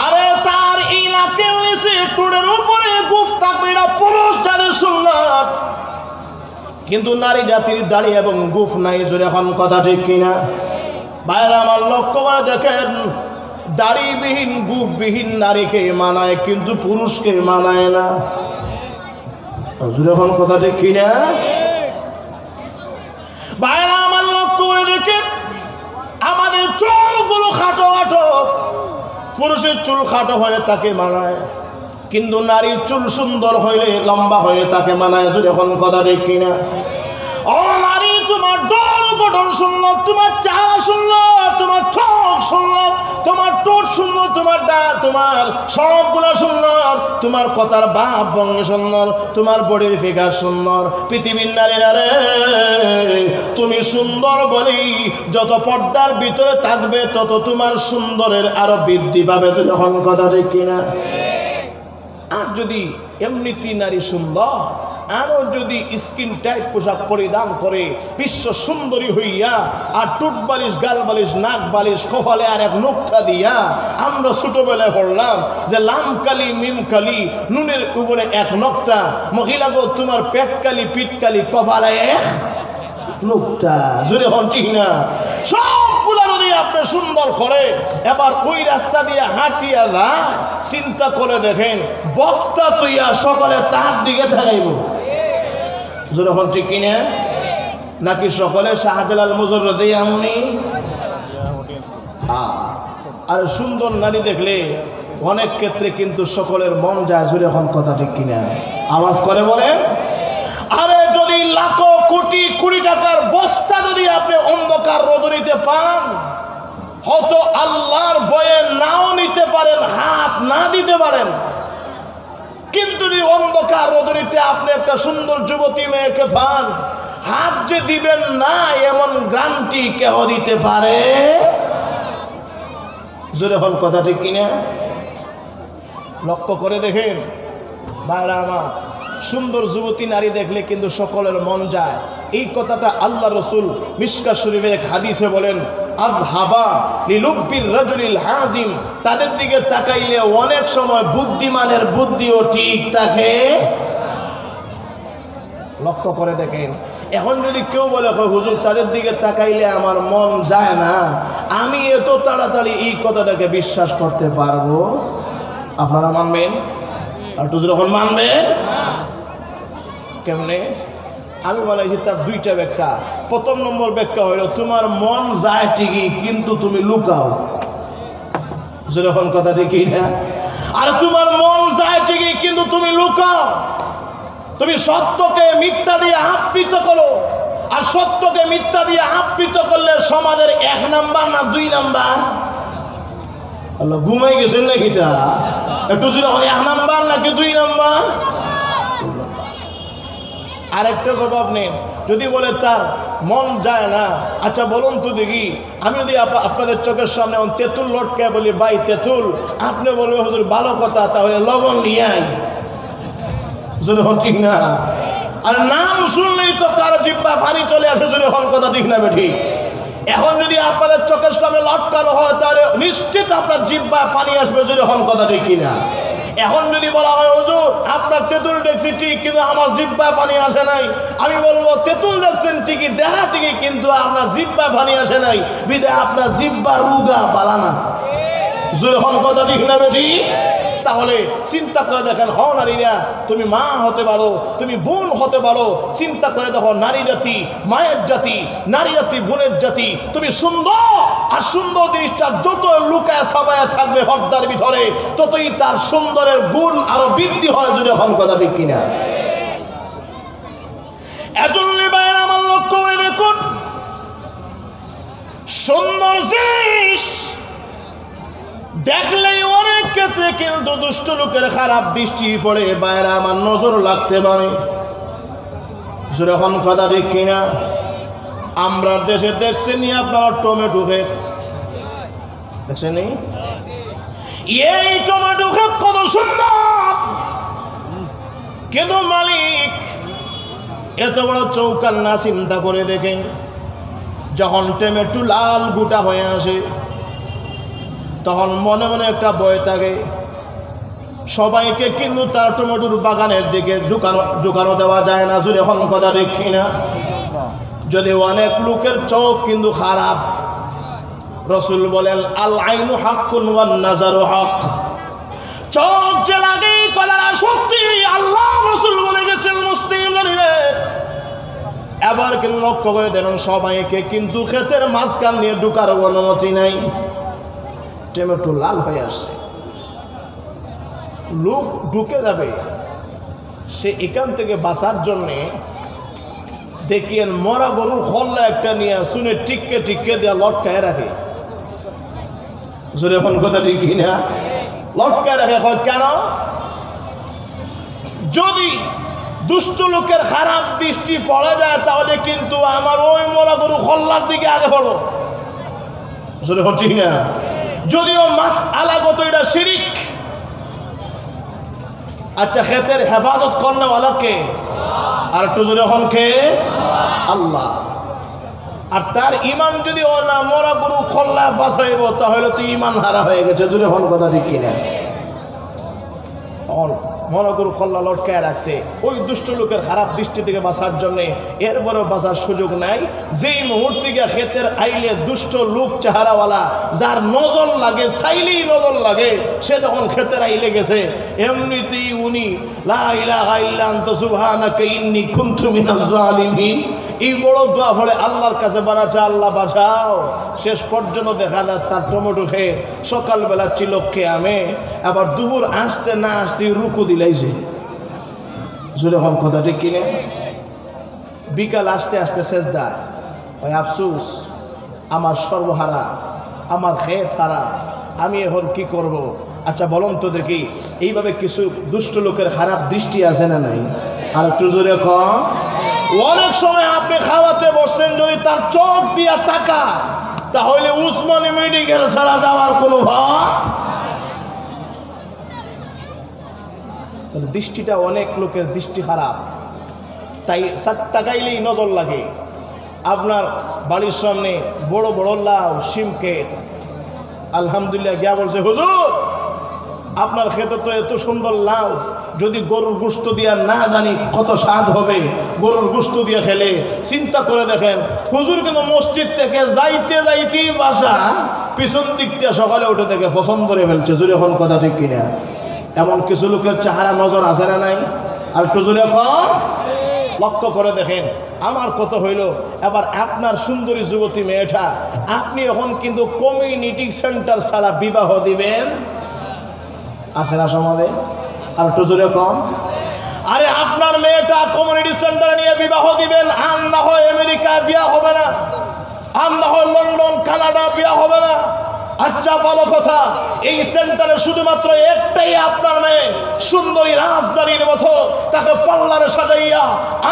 আরে তার এই নাকের নিচে ঠোঁটের উপরে গুফ থাকবে, এটা পুরুষ জাতির সুন্দর। কিন্তু নারী জাতির দাড়ি এবং গুফ নাই। জোরে এখন কথা ঠিক কিনা? বাইরে আমার লক্ষ্য করে দেখেন, দাড়িবিহীন গুফবিহীন নারীকে মানায়, কিন্তু পুরুষকে মানায় না। জোরে এখন কথা ঠিক কিনা? বাইরে আমার লক্ষ্য করে দেখেন, আমাদের চুলগুলো খাটো খাটো। পুরুষের চুল খাটো হলে তাকে মানায়, কিন্তু নারীর চুল সুন্দর হইলে, লম্বা হইলে তাকে মানায়। যখন কথা ঠিক কিনা? ও নারী, তোমার ডল গঠন সুন্দর, তোমার চেহারা সুন্দর, তোমার চোখ সুন্দর, তোমার ঠোঁট সুন্দর, তোমার সবগুলো সুন্দর, তোমার কথার ভাব ভঙ্গি সুন্দর, তোমার বডির ফিগার সুন্দর। পৃথিবীর নারীরা রে, তুমি সুন্দর বলেই যত পর্দার ভিতরে থাকবে, তত তোমার সুন্দরের আরো বৃদ্ধি পাবে। যখন কথা ঠিক কিনা? আর যদি এমনিতেই নারী সুন্দর, আরও যদি স্কিন টাইট পোশাক পরিধান করে বিশ্ব সুন্দরী হইয়া, আর টুট বালিশ, গাল বালিশ, নাক বালিশ, কপালে আর এক নোকটা দিয়া, আমরা ছোটবেলায় পড়লাম যে লামকালি মিমকালি নুনের উপরে এক নোকটা, মহিলা গো তোমার পেটকালি পিটকালি কপালে এক নোকটা, জোরে হন ঠিক না? সবগুলা যদি আপনি সুন্দর করে এবার ওই রাস্তা দিয়ে হাঁটিয়া যায়, চিন্তা করে দেখেন বক্তা তুইয়া সকলে তার দিকে থাকাইব, জোরে হন ঠিক কিনা? নাকি সকলে শাহজালাল মুজররদে এমনি? আর সুন্দর নারী দেখলে অনেক ক্ষেত্রে কিন্তু সকলের মন যায়, জোরে হন কথা ঠিক কিনা? আওয়াজ করে বলেন। আরে যদি লাখো কোটি কোটি টাকার বস্তা যদি আপনি অন্ধকার রজনীতে পান, হয়তো আল্লাহর ভয়ে নাও নিতে পারেন, হাত না দিতে পারেন, কিন্তু যদি অন্ধকার রজনীতে আপনি একটা সুন্দর যুবতী মেয়েকে পান, হাত যে দিবেন না এমন গ্যারান্টি কেহ দিতে পারে? জোরে হন কথা ঠিক কিনা? লক্ষ্য করে দেখেন ভাইরা আমার, সুন্দর যুবতী নারী দেখলে কিন্তু সকলের মন যায়। এই কথাটা আল্লাহ রসুল মিশকাত শরীফের এক হাদিসে বলেন, আযহাবা লিলুব্বির রাজুলিল হাজিম, তাদের দিকে তাকাইলে অনেক সময় বুদ্ধিমানের বুদ্ধিও ঠিক থাকে। লক্ষ্য করে দেখেন, এখন যদি কেউ বলে হুজুর তাদের দিকে তাকাইলে আমার মন যায় না, আমি এত তাড়াতাড়ি এই কথাটাকে বিশ্বাস করতে পারবো? আপনারা মানবেন? আর তো যখন মানবে কেমনে? আমি বলেছি তার দুইটা ব্যাখ্যা। প্রথম নম্বর ব্যাখ্যা হইল তোমার মন যায় ঠিকই কিন্তু তুমি লুকাও, যখন কথা ঠিকই না? আর তোমার মন যায় ঠিকই কিন্তু তুমি লুকাও, তুমি সত্যকে মিথ্যা দিয়ে আবৃত করো। আর সত্যকে মিথ্যা দিয়ে আবৃত করলে সমাজের 1 নাম্বার না 2 নাম্বার? আল্লাহ ঘুমাই গেছেন নাকি? তা একটু যখন 1 নাম্বার নাকি 2 নাম্বার? আরেকটা জবাব নেন, যদি বলে তার মন যায় না, আচ্ছা বলুন তো দেখি, আমি যদি আপনাদের চোখের সামনে তেঁতুল লটকায় বলি ভাই তেঁতুল, আপনি বলবেন হুজুর ভালো কথা, তাহলে লবণ নিয়ে আই, যদি হন ঠিক না? আর নাম শুনলেই তো কারো জিহ্বা পানি চলে আসে, যদি হন কথা ঠিক না বেঠিক? এখন যদি আপনাদের চোখের সামনে লটকানো হয় তাহলে নিশ্চিত আপনার জিহ্বা পানি আসবে, যদি হন কথা ঠিক কিনা? এখন যদি বলা হয় হুজুর আপনার তেঁতুল দেখছি ঠিক কিন্তু আমার জিহ্বায় পানি আসে নাই, আমি বলবো তেঁতুল দেখছেন ঠিকই, দেখা ঠিকই কিন্তু আপনার জিহ্বায় পানি আসে নাই, বিধায় আপনার জিহ্বা রুগা বালানা, যখন কথা ঠিক না বেঠি? তাহলে চিন্তা করে দেখেন, হ নারীরা তুমি মা হতে পারো, তুমি বোন হতে পারো, চিন্তা করে দেখো নারী জাতি মায়ের জাতি, নারী জাতি বোনের জাতি, তুমি সুন্দর। আর সুন্দর জিনিসটা যত লুকায় সাবায় থাকবে হর্দার ভিতরে, ততই তার সুন্দরের গুণ আরো বৃদ্ধি হয়, যদি এখন কথা ঠিক কিনা? এজন্য ভাইয়ের আমার লক্ষ্য করে দেখুন, সুন্দর জিনিস দেখলেই অনেক ক্ষেত্রে কিন্তু দুষ্ট লোকের খারাপ দৃষ্টি পড়ে, বাইরে আমার নজর লাগতে পারে, যখন কথা ঠিক কিনা? আমরা দেশে দেখছেন আপনারা টমেটো ক্ষেত দেখছেন, এই টমেটো ক্ষেত কত সুন্দর, কিন্তু মালিক এত বড় চৌকান না। চিন্তা করে দেখেন, যখন টমেটো লাল গোটা হয়ে আসে তখন মনে মনে একটা ভয় থাকে, সবাইকে কিন্তু তার টমেটোর বাগানের দিকে ঢুকানো দেওয়া যায় না, যদি এখন কথা ঠিক কিনা? যদি অনেক লোকের চোখ কিন্তু খারাপ, রসুল বলেন আল আইনু হাক্কুন ওয়ান নাজারু হক, চোখ যে লাগে কলারা সত্যি, আল্লাহ রসুল বলে গেছেন মুসলিম নরিবে। এবার কিন্তু লক্ষ্য করে দেখুন, সবাইকে কিন্তু ক্ষেতের মাঝখান দিয়ে ঢুকার অনুমতি নাই। টমেটো লাল হয়ে আসছে, লোক ঢুকে যাবে, সে এখান থেকে বাঁচার জন্যে দেখিয়েন মরা গরুর খল্লা একটা নিয়ে শুনে টিককে দেওয়া লটকায় রাখে, জোরে ফোন কথা ঠিক না? লটকায় রাখে কেন? যদি দুষ্ট লোকের খারাপ দৃষ্টি পড়ে যায় তাহলে কিন্তু আমার ওই মরা গরু খল্লার দিকে আগে পড়ো, জোরে ফোন ঠিক না? যদিও মাসআলাগত এটা শিরিক, আচ্ছা ক্ষেতের হেফাজত করনেওয়ালা কে? আর একটু জোরে হন কে? আল্লাহ। আর তার ইমান যদি ও না মরা গরু খল্লা বাঁচাইব তাহলে তো ইমান হারা হয়ে গেছে। জোরে হন কথা ঠিক কিনা? মনে করু খল্লা লটকায় রাখছে ওই দুষ্ট লোকের খারাপ দৃষ্টি থেকে বাঁচার জন্যে, এরপরেও বাঁচার সুযোগ নাই। যেই মুহূর্তে গিয়ে ক্ষেতের আইলে দুষ্ট লোক চেহারাওয়ালা যার নজর লাগে, চাইলেই নজর লাগে, সে যখন ক্ষেতের আইলে গেছে এমনিতেই উনি লা ইলাহা ইল্লা আনতা সুবহানাকা ইন্নী কুনতু মিনাজ জালিমিন এই বড় দোয়া ফলে আল্লাহর কাছে বানাচ্ছে, আল্লাহ বাঁচাও। শেষ পর্যন্ত দেখা যায় তার টমেটো খেয়ে সকালবেলা ছিল খেয়ামে, আবার দুপুর আসতে না আসতে রুকু দিলাইছে। জোরে হন কথা ঠিক কিনে? বিকাল আসতে আসতে সেজদা। ওই আফসুস, আমার সর্বহারা, আমার খেত হারা, আমি এখন কি করব? আচ্ছা বলুন তো দেখি, এইভাবে কিছু দুষ্ট লোকের খারাপ দৃষ্টি আছে না নাই? আর একটু জোরে কম। অনেক সময় আপনি খাওয়াতে বসছেন, যদি তার চোখ দিয়া তাকা তাহলে উসমানী মেডিকেল ছাড়া যাওয়ার কোনো ভাত। দৃষ্টিটা অনেক লোকের দৃষ্টি খারাপ, তাই তাকাইলেই নজর লাগে। আপনার বাড়ির সামনে বড় বড় লাউ শিম ক্ষেত, আলহামদুলিল্লাহ গিয়া বলছে হুজুর আপনার খেতে তো এত সুন্দর লাউ, যদি গরুর গোশত দিয়া না জানি কত স্বাদ হবে, গরুর গোশত দিয়ে খেলে। চিন্তা করে দেখেন, হুজুর কিন্তু মসজিদ থেকে যাইতে যাইতেই বাসা পিছন দিক দিয়ে সকালে উঠে থেকে পছন্দ করে ফেলছে। জোরে এখন কথা ঠিক কিনা? এমন কিছু লোকের চেহারা নজর আছে না নাই? আর একটু জোরে এখন লক্ষ্য করে দেখেন। আমার কত হইল, এবার আপনার সুন্দরী যুবতী মেয়েটা আপনি এখন কিন্তু কমিউনিটি সেন্টার ছাড়া বিবাহ দিবেন? আছে না সমাজে? আর একটু জোরে কম। আরে আপনার মেয়েটা কমিউনিটি সেন্টারে নিয়ে বিবাহ দিবেন, আর না হয় আমেরিকায় বিয়া হবে না, আর না হয় লন্ডন কানাডা বিয়া হবে না। আচ্ছা ভালো কথা, এই সেন্টারে শুধুমাত্র একটাই আপনার মেয়ে, সুন্দরী রাজধানীর মতো তাকে পাল্লারে সাজাইয়া,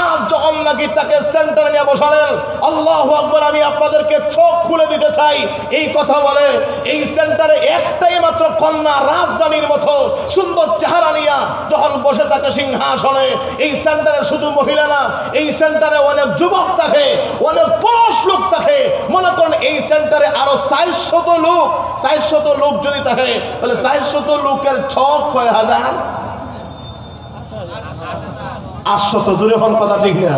আর যখন নাকি তাকে সেন্টারে নিয়ে বসালেন, আল্লাহু আকবার, আমি আপনাদেরকে চোখ খুলে দিতে চাই, এই কথা বলে এই সেন্টারে একটাই মাত্র কন্যা রাজধানীর মতো সুন্দর চেহারা নিয়া যখন বসে থাকে সিংহাসনে। এই সেন্টারে শুধু মহিলা না, এই সেন্টারে অনেক যুবক থাকে, অনেক পুরুষ লোক থাকে। মনে করেন এই সেন্টারে আরো 400 লোক, 400 লোক যদি থাকে তাহলে 400 লোকের ছক কয় হাজার? 800। জোরে কোন কথা ঠিক না?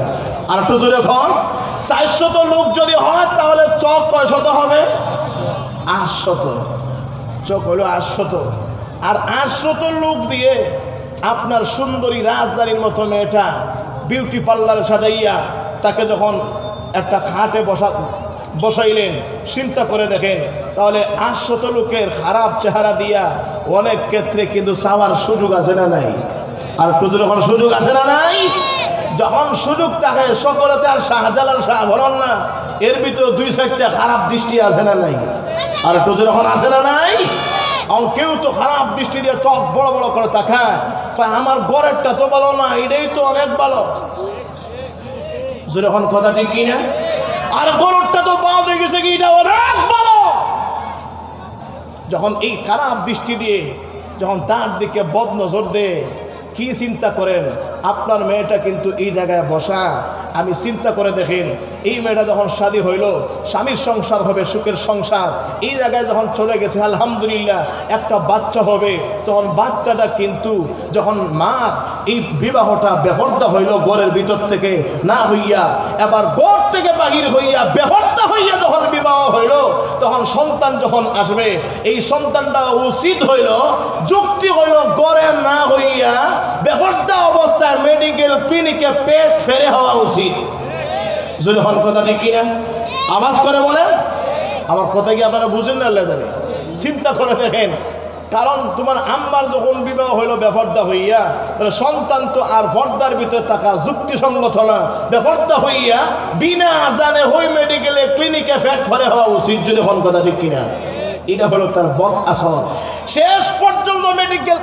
আর একটু জোরে কোন। 400 লোক যদি হয় তাহলে চক কয় শত হবে? 800। চক হলো 800। আর 800 লোক দিয়ে আপনার সুন্দরী রাজধানীর মতো মেয়েটা বিউটি পার্লারে সাজাইয়া তাকে যখন একটা খাটে বসাইলেন, চিন্তা করে দেখেন, তাহলে 800 লোকের খারাপ চেহারা দিয়া অনেক ক্ষেত্রে কিন্তু চাওয়ার সুযোগ আছে না নাই? আর একটু যখন সুযোগ আছে না নাই? যখন সুযোগ থাকে সকলতে আর শাহজালাল শাহ বলন না, এর ভিতরে 2-4টা খারাপ দৃষ্টি আছে না নাই? আর একটু যখন আছে না নাই? কেউ তো খারাপ দৃষ্টি দিয়ে চোখ বড় বড় করে তাকায়, আমার গড়েরটা তো ভালো না, এটাই তো অনেক ভালো। যখন কথা ঠিক কিনা? আর গরুরটা তো বাঁ হয়ে গেছে কি, এটা অনেক ভালো। যখন এই খারাপ দৃষ্টি দিয়ে যখন তার দিকে বদ নজর দেয়, কি চিন্তা করেন আপনার মেয়েটা কিন্তু এই জায়গায় বসা। আমি চিন্তা করে দেখেন, এই মেয়েটা যখন শাদী হইল, স্বামীর সংসার হবে, সুখের সংসার, এই জায়গায় যখন চলে গেছে আলহামদুলিল্লাহ একটা বাচ্চা হবে, তখন বাচ্চাটা কিন্তু যখন মার এই বিবাহটা বেপর্দা হইল ঘরের ভিতর থেকে না হইয়া, এবার ঘর থেকে বাহির হইয়া বেপর্দা হইয়া যখন বিবাহ হইল, তখন সন্তান যখন আসবে, এই সন্তানটা উচিত হইল, যুক্তি হইল ঘরে না হইয়া বেপর্দা অবস্থায় মেডিকেল ক্লিনিকে পেট ফেরে হওয়া উচিত। যদি হন কথা ঠিক কিনা? আওয়াজ করে বলেন। আমার কথা কি আপনারা বুঝেন না? আল্লাহ জানে। চিন্তা করে দেখেন, কারণ তোমার আম্মার যখন বিবাহ হইল বেপর্দা হইয়া, তাহলে সন্তান তো আর পর্দার ভিতরে থাকা যুক্তিসঙ্গত না, বেপর্দা হইয়া বিনা আজানে হই মেডিকেলে ক্লিনিকে পেট ফেরে হওয়া উচিত। যদি হন কথা ঠিক কিনা? এটা হলো তার বদ আসর। শেষ পর্যন্ত মেডিকেল,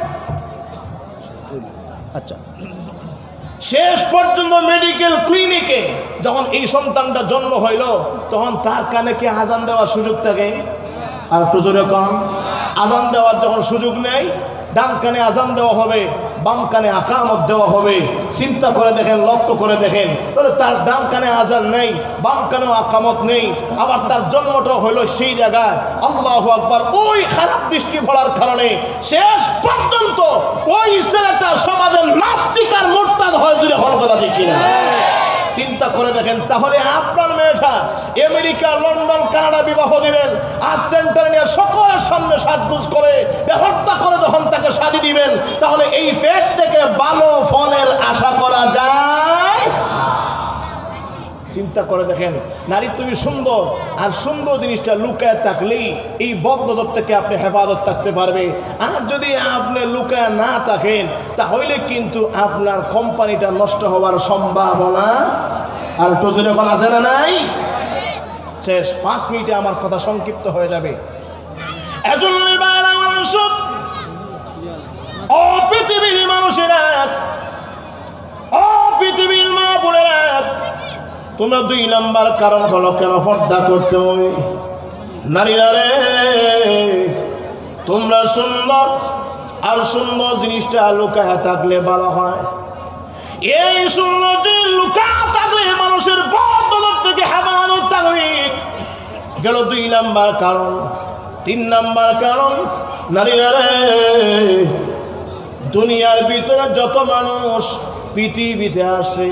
আচ্ছা, শেষ পর্যন্ত মেডিকেল ক্লিনিকে যখন এই সন্তানটা জন্ম হইল, তখন তার কানে কি আজান দেওয়ার সুযোগ থাকে? আর একটু জোরে কম। আজান দেওয়ার যখন সুযোগ নেই, ডান কানে আজান দেওয়া হবে, বাম কানে আকামত দেওয়া হবে। চিন্তা করে দেখেন, লক্ষ্য করে দেখেন, তাহলে তার ডান কানে আজান নেই, বাম কানেও আকামত নেই, আবার তার জন্মটা হলো সেই জায়গায়। আল্লাহু আকবার। ওই খারাপ দৃষ্টি ভরার কারণে শেষ পর্যন্ত ওই ছেলেটা সমাজের নাস্তিক আর মুরতাদ হয়, যদি হল কথা ঠিক কিনা। চিন্তা করে দেখেন, তাহলে আপনার মেয়েটা আমেরিকা, লন্ডন, কানাডা বিবাহ দিবেন, আর সেন্টার নিয়ে সকলের সামনে সাজগুজ করে হত্যা করে যখন তাকে শাদী দিবেন, তাহলে এই পেট থেকে ভালো ফলের আশা করা যায়? চিন্তা করে দেখেন, নারী তুমি সুন্দর, আর সুন্দর জিনিসটা লুকায় থাকলেই এই বদনজর থেকে আপনি হেফাজত থাকতে পারবে। আর যদি আপনি লুকায় না থাকেন, তাহলে কিন্তু আপনার কোম্পানিটা নষ্ট হওয়ার সম্ভাবনা আর একটু জোরে বলা আছে না নাই? শেষ 5 মিনিটে আমার কথা সংক্ষিপ্ত হয়ে যাবে। ও পৃথিবীর মানুষেরা, ও পৃথিবীর মা বোনেরা, তোমরা 2 নাম্বার কারণ হলো কেন পর্দা করতে হবে। নারীরা রে, তোমরা সুন্দর, আর সুন্দর জিনিসটা লুকায় থাকলে ভালো হয়। এই সুন্দর জিনিস লুকায় থাকলে মানুষের বদনজর থেকে হেফাজত থাকবে। গেল 2 নাম্বার কারণ। 3 নাম্বার কারণ, নারীরা রে, দুনিয়ার ভিতরে যত মানুষ পৃথিবীতে আসে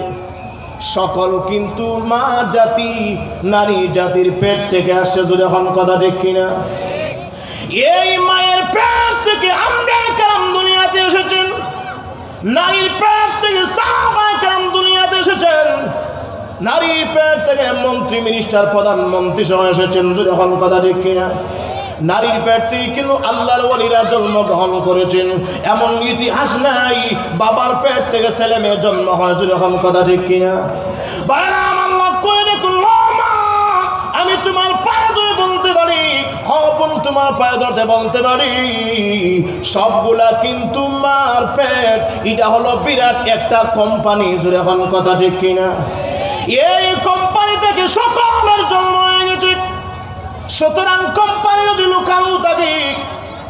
সকল কিন্তু মা জাতি, নারী জাতির পেট থেকে আসছে, যদি এখন কথা ঠিক কিনা। এই মায়ের পেট থেকে আম্বিয়া কেরাম দুনিয়াতে এসেছেন, নারীর পেট থেকে সাহাবায়ে কেরাম দুনিয়াতে এসেছেন, নারীর পেট থেকে মন্ত্রী, মিনিস্টার, প্রধানমন্ত্রী সহ এসেছেন, যদি এখন কথা ঠিক কিনা। নারীর পেট থেকে কিন্তু আল্লাহর ওলিরা জন্মগ্রহণ করেছেন, এমন ইতিহাস নাই বাবার পেট থেকে ছেলে মেয়ে জন্ম হয়, যদি এখন কথা ঠিক কিনা। আল্লাহ করে দেখুন, আমি তোমার পায়ে ধরে বলতে পারি, হপন তোমার পায়ে ধরতে বলতে পারি, সবগুলা কিন্তু মার পেট। এটা হলো বিরাট একটা কোম্পানি, যদি এখন কথা ঠিক কিনা। এই কোম্পানি থেকে সকলের জন্ম হয়ে গেছে। সুতরাং কোম্পানি যদি লুকালু থাকে,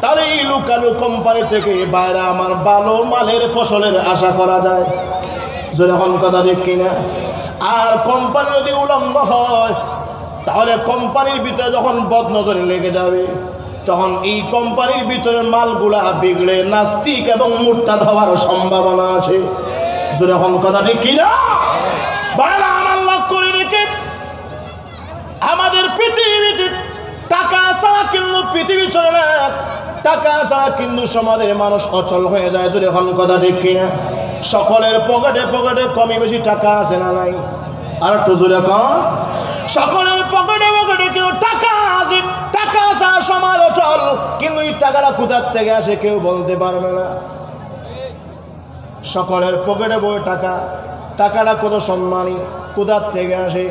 তাহলে এই লুকালু কোম্পানি থেকে বাইরে আমার ভালো মালের ফসলের আশা করা যায়, যখন কথা ঠিক কিনা। আর কোম্পানি যদি উলঙ্গ হয়, তাহলে কোম্পানির ভিতরে যখন বদনজরে লেগে যাবে, তখন এই কোম্পানির ভিতরে মালগুলা বিগড়ে নাস্তিক এবং মুরতাদ হওয়ার সম্ভাবনা আছে, যখন কথা ঠিক কিনা। বাইরে আমার লক্ষ্য করে দেখে, আমাদের পৃথিবীতে টাকা ছাড়া কিন্তু পৃথিবী চলে না, টাকা ছাড়া কিন্তু সমাজের মানুষ অচল হয়ে যায়, যদি এখন কথা ঠিক কিনা। সকলের পকেটে পকেটে কমই বেশি টাকা আছে না নাই? আর একটু জোরে কম। সকলের পকেটে পকেটে কেউ টাকা আছে, টাকা ছাড়া সমাজ অচল, কিন্তু এই টাকাটা কোথার থেকে আসে কেউ বলতে পারবে না। সকলের পকেটে বই টাকা, টাকাটা কত সম্মানী, কোথার থেকে আসে?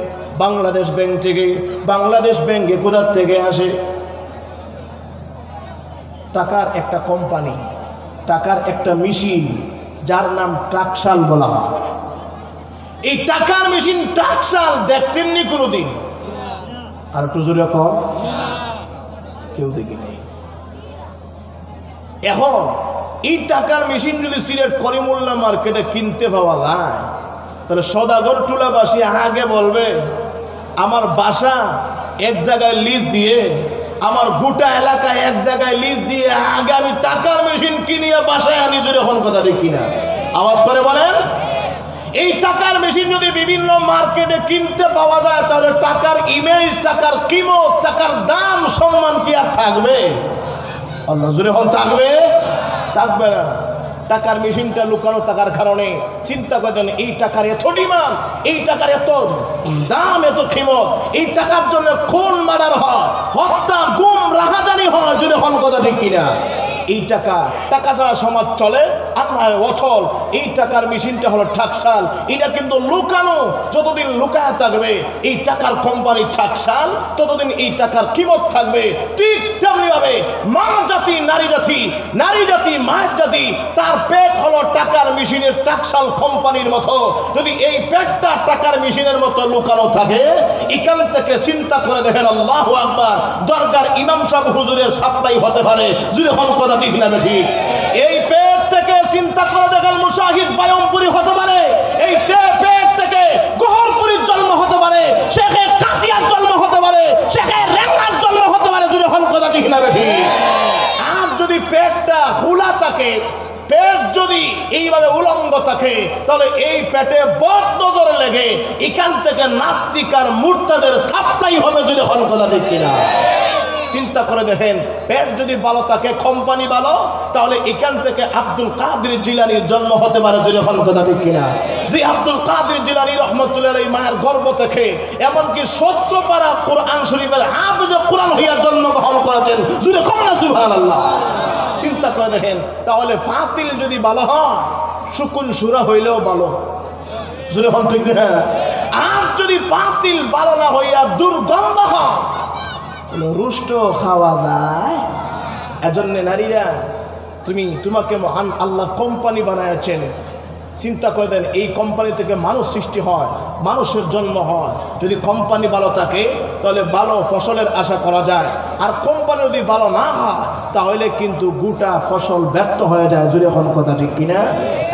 বাংলাদেশ ব্যাংক থেকে। বাংলাদেশ ব্যাংকে কোথার থেকে আসে? টাকার একটা কোম্পানি, টাকার একটা মেশিন, যার নাম টাকশাল বলা হয়। এই টাকার মেশিন টাকশাল দেখছেননি কোনোদিন? আর একটু জোরে কম। কেউ দেখি নেই। এখন এই টাকার মেশিন যদি সিলেট করিমুল্লাহ মার্কেটে কিনতে পাওয়া যায়, তাহলে সদাগর টুলাবাসী আগে বলবে, আমার বাসা এক জায়গায় লিজ দিয়ে, আমার গোটা এলাকায় এক জায়গায় লিজ দিয়ে আগে আমি টাকার মেশিন কিনিয়া বাসায় আনি, যদি এখন কথা ঠিক কিনা। আওয়াজ করে বলেন। এই টাকার মেশিন যদি বিভিন্ন মার্কেটে কিনতে পাওয়া যায়, তাহলে টাকার ইমেজ, টাকার কিমত, টাকার দাম, সম্মান কি আর থাকবে? আল্লাহ জোরে এখন থাকবে? থাকবে না। টাকার মেশিনটা লুকানো থাকার কারণে চিন্তা করেন, এই টাকার এত ডিমান্ড, এই টাকার এত দাম, এত খিমত, এই টাকার জন্য খুন মার্ডার হয়, হত্যা, গুম, রাহাজানি হয়, যদি এখন কথা ঠিক কিনা। এই টাকা, টাকা ছাড়া সমাজ চলে আর না অচল। এই টাকার মেশিনটা হলো টাকশাল, এটা কিন্তু লুকানো। যতদিন লুকায় থাকবে এই টাকার কোম্পানি টাকশাল, ততদিন এই টাকার কিমত থাকবে। ঠিক তেমনি ভাবে মা জাতি জাতি নারী জাতি মায়ের জাতি, তার পেট হলো টাকার মেশিনের টাকশাল কোম্পানির মতো। যদি এই পেটটা টাকার মেশিনের মতো লুকানো থাকে, এখান থেকে চিন্তা করে দেখেন, আল্লাহু আকবার, দরগার ইমাম সাহেব হুজুরের সাপ্লাই হতে পারে। যদি হন কথা ঠিক না ঠিক? এই পেট থেকে চিন্তা করে দেখেন, মুশাহিদ বায়মপুরি হতে পারে। এই পেট থেকে গহরপুরীর জন্ম হতে পারে, শেখে কাতিয়ার জন্ম হতে পারে, শেখে রেঙ্গার জন্ম হতে পারে। যদি হন কথা ঠিক না ঠিক? আর যদি পেটটা খোলা থাকে, পেট যদি এইভাবে উলঙ্গ থাকে, তাহলে এই পেটে বদ নজরে লেগে এখান থেকে নাস্তিক আর মুরতাদের সাপ্লাই হবে। যদি হন কথা ঠিক কিনা? চিন্তা করে দেখেন, পেট যদি ভালো থাকে, কোম্পানি ভালো, তাহলে এখান থেকে আব্দুল কাদের জিলানীর জন্ম হতে পারে। যদি হন কথা ঠিক কিনা? যে আব্দুল কাদের জিলানী রহমতুল্লাহ আলাইহি মায়ের গর্ভ থেকে এমনকি 17 পারা কোরআন শরীফের হাফেজ কোরআন হইয়া জন্মগ্রহণ করেছেন। যদি কম না সুবহানাল্লাহ। চিন্তা করে দেখেন, তাহলে ফাতিল যদি ভালো হয়, সুকুন সুরা হইলেও ভালো। যদি হন ঠিক না? আর যদি ফাতিল ভালো না হইয়া দুর্গন্ধ হয়, রুষ্ট খাওয়া যায়। এজন্য নারীরা, তোমাকে মহান আল্লাহ কোম্পানি বানাইছেন। চিন্তা করে দেন, এই কোম্পানি থেকে মানুষ সৃষ্টি হয়, মানুষের জন্ম হয়। যদি কোম্পানি ভালো থাকে, তাহলে ভালো ফসলের আশা করা যায়। আর কোম্পানি যদি ভালো না হয়, তাহলে কিন্তু গোটা ফসল ব্যর্থ হয়ে যায়। যদি এখন কথা ঠিক কিনা?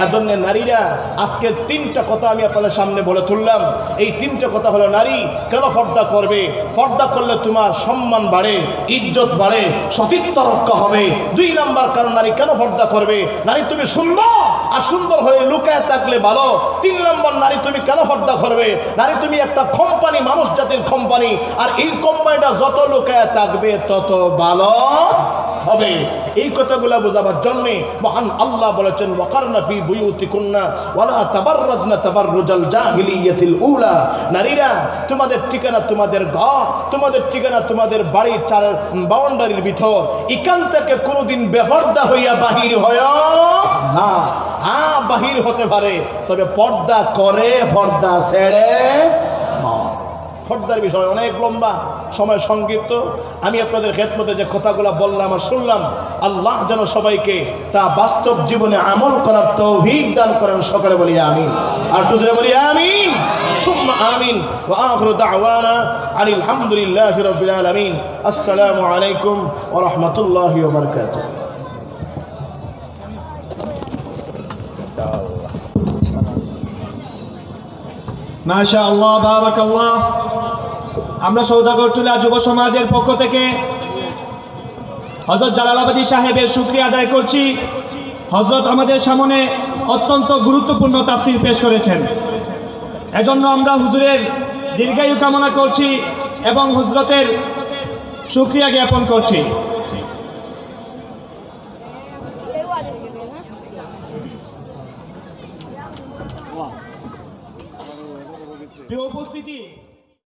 এজন্য নারীরা, আজকে 3টা কথা আমি আপনাদের সামনে বলে তুললাম। এই 3টা কথা হলো, নারী কেন পর্দা করবে? পর্দা করলে তোমার সম্মান বাড়ে, ইজ্জত বাড়ে, সতীত্ব রক্ষা হবে। 2 নাম্বার কারণ, নারী কেন পর্দা করবে? নারী তুমি সুন্দর, আর সুন্দর হলে লুকায় থাকলে ভালো। 3 নম্বর, নারী তুমি কেন পর্দা করবে? নারী তুমি একটা কোম্পানি, মানুষ জাতির কোম্পানি, আর এই কোম্পানিটা যত লুকায় থাকবে তত ভালো হবে। এই কথাগুলো বোঝাবার জন্য মহান আল্লাহ বলেছেন, ওয়াকারনা ফি বুয়ুতিকুন্না ওয়ালা তাবাররাজনা তাবাররুজাল জাহিলিয়াতিল উলা। নারীরা, তোমাদের ঠিকানা তোমাদের ঘর, তোমাদের ঠিকানা তোমাদের বাড়ি, 4 বাউন্ডারির ভিতর। এখান থেকে কোনোদিন বেপরদা হইয়া বাহির হয় না। হ্যাঁ, বাহির হতে পারে, তবে পর্দা করে, পর্দা ছেড়ে। পর্দার বিষয় অনেক লম্বা, সময় সংক্ষিপ্ত। আমি আপনাদের খেদমতে যে কথাগুলো বললাম আর শুনলাম, আল্লাহ যেন সবাইকে তা বাস্তব জীবনে আমল করার তৌফিক দান করেন। সকলে বলি আমিন, আর তুজরে বলি আমিন, সুম্মা আমিন। ওয়া আখিরু দাওয়ানা আনিল হামদুলিল্লাহি রাব্বিল আলামিন। আসসালামু আলাইকুম ওয়া রাহমাতুল্লাহি ওয়া বারাকাতুহু। মাশাআল্লাহ, বারাকাল্লাহ। আমরা সওদাগরটুলা যুব সমাজের পক্ষ থেকে হযরত জালালাবাদী সাহেবের শুকরিয়া আদায় করছি। হযরত আমাদের সামনে অত্যন্ত গুরুত্বপূর্ণ তাফসীর পেশ করেছেন। এজন্য আমরা হুজুরের দীর্ঘায়ু কামনা করছি এবং হযরতের শুকরিয়া জ্ঞাপন করছি। প্রিয় উপস্থিতি,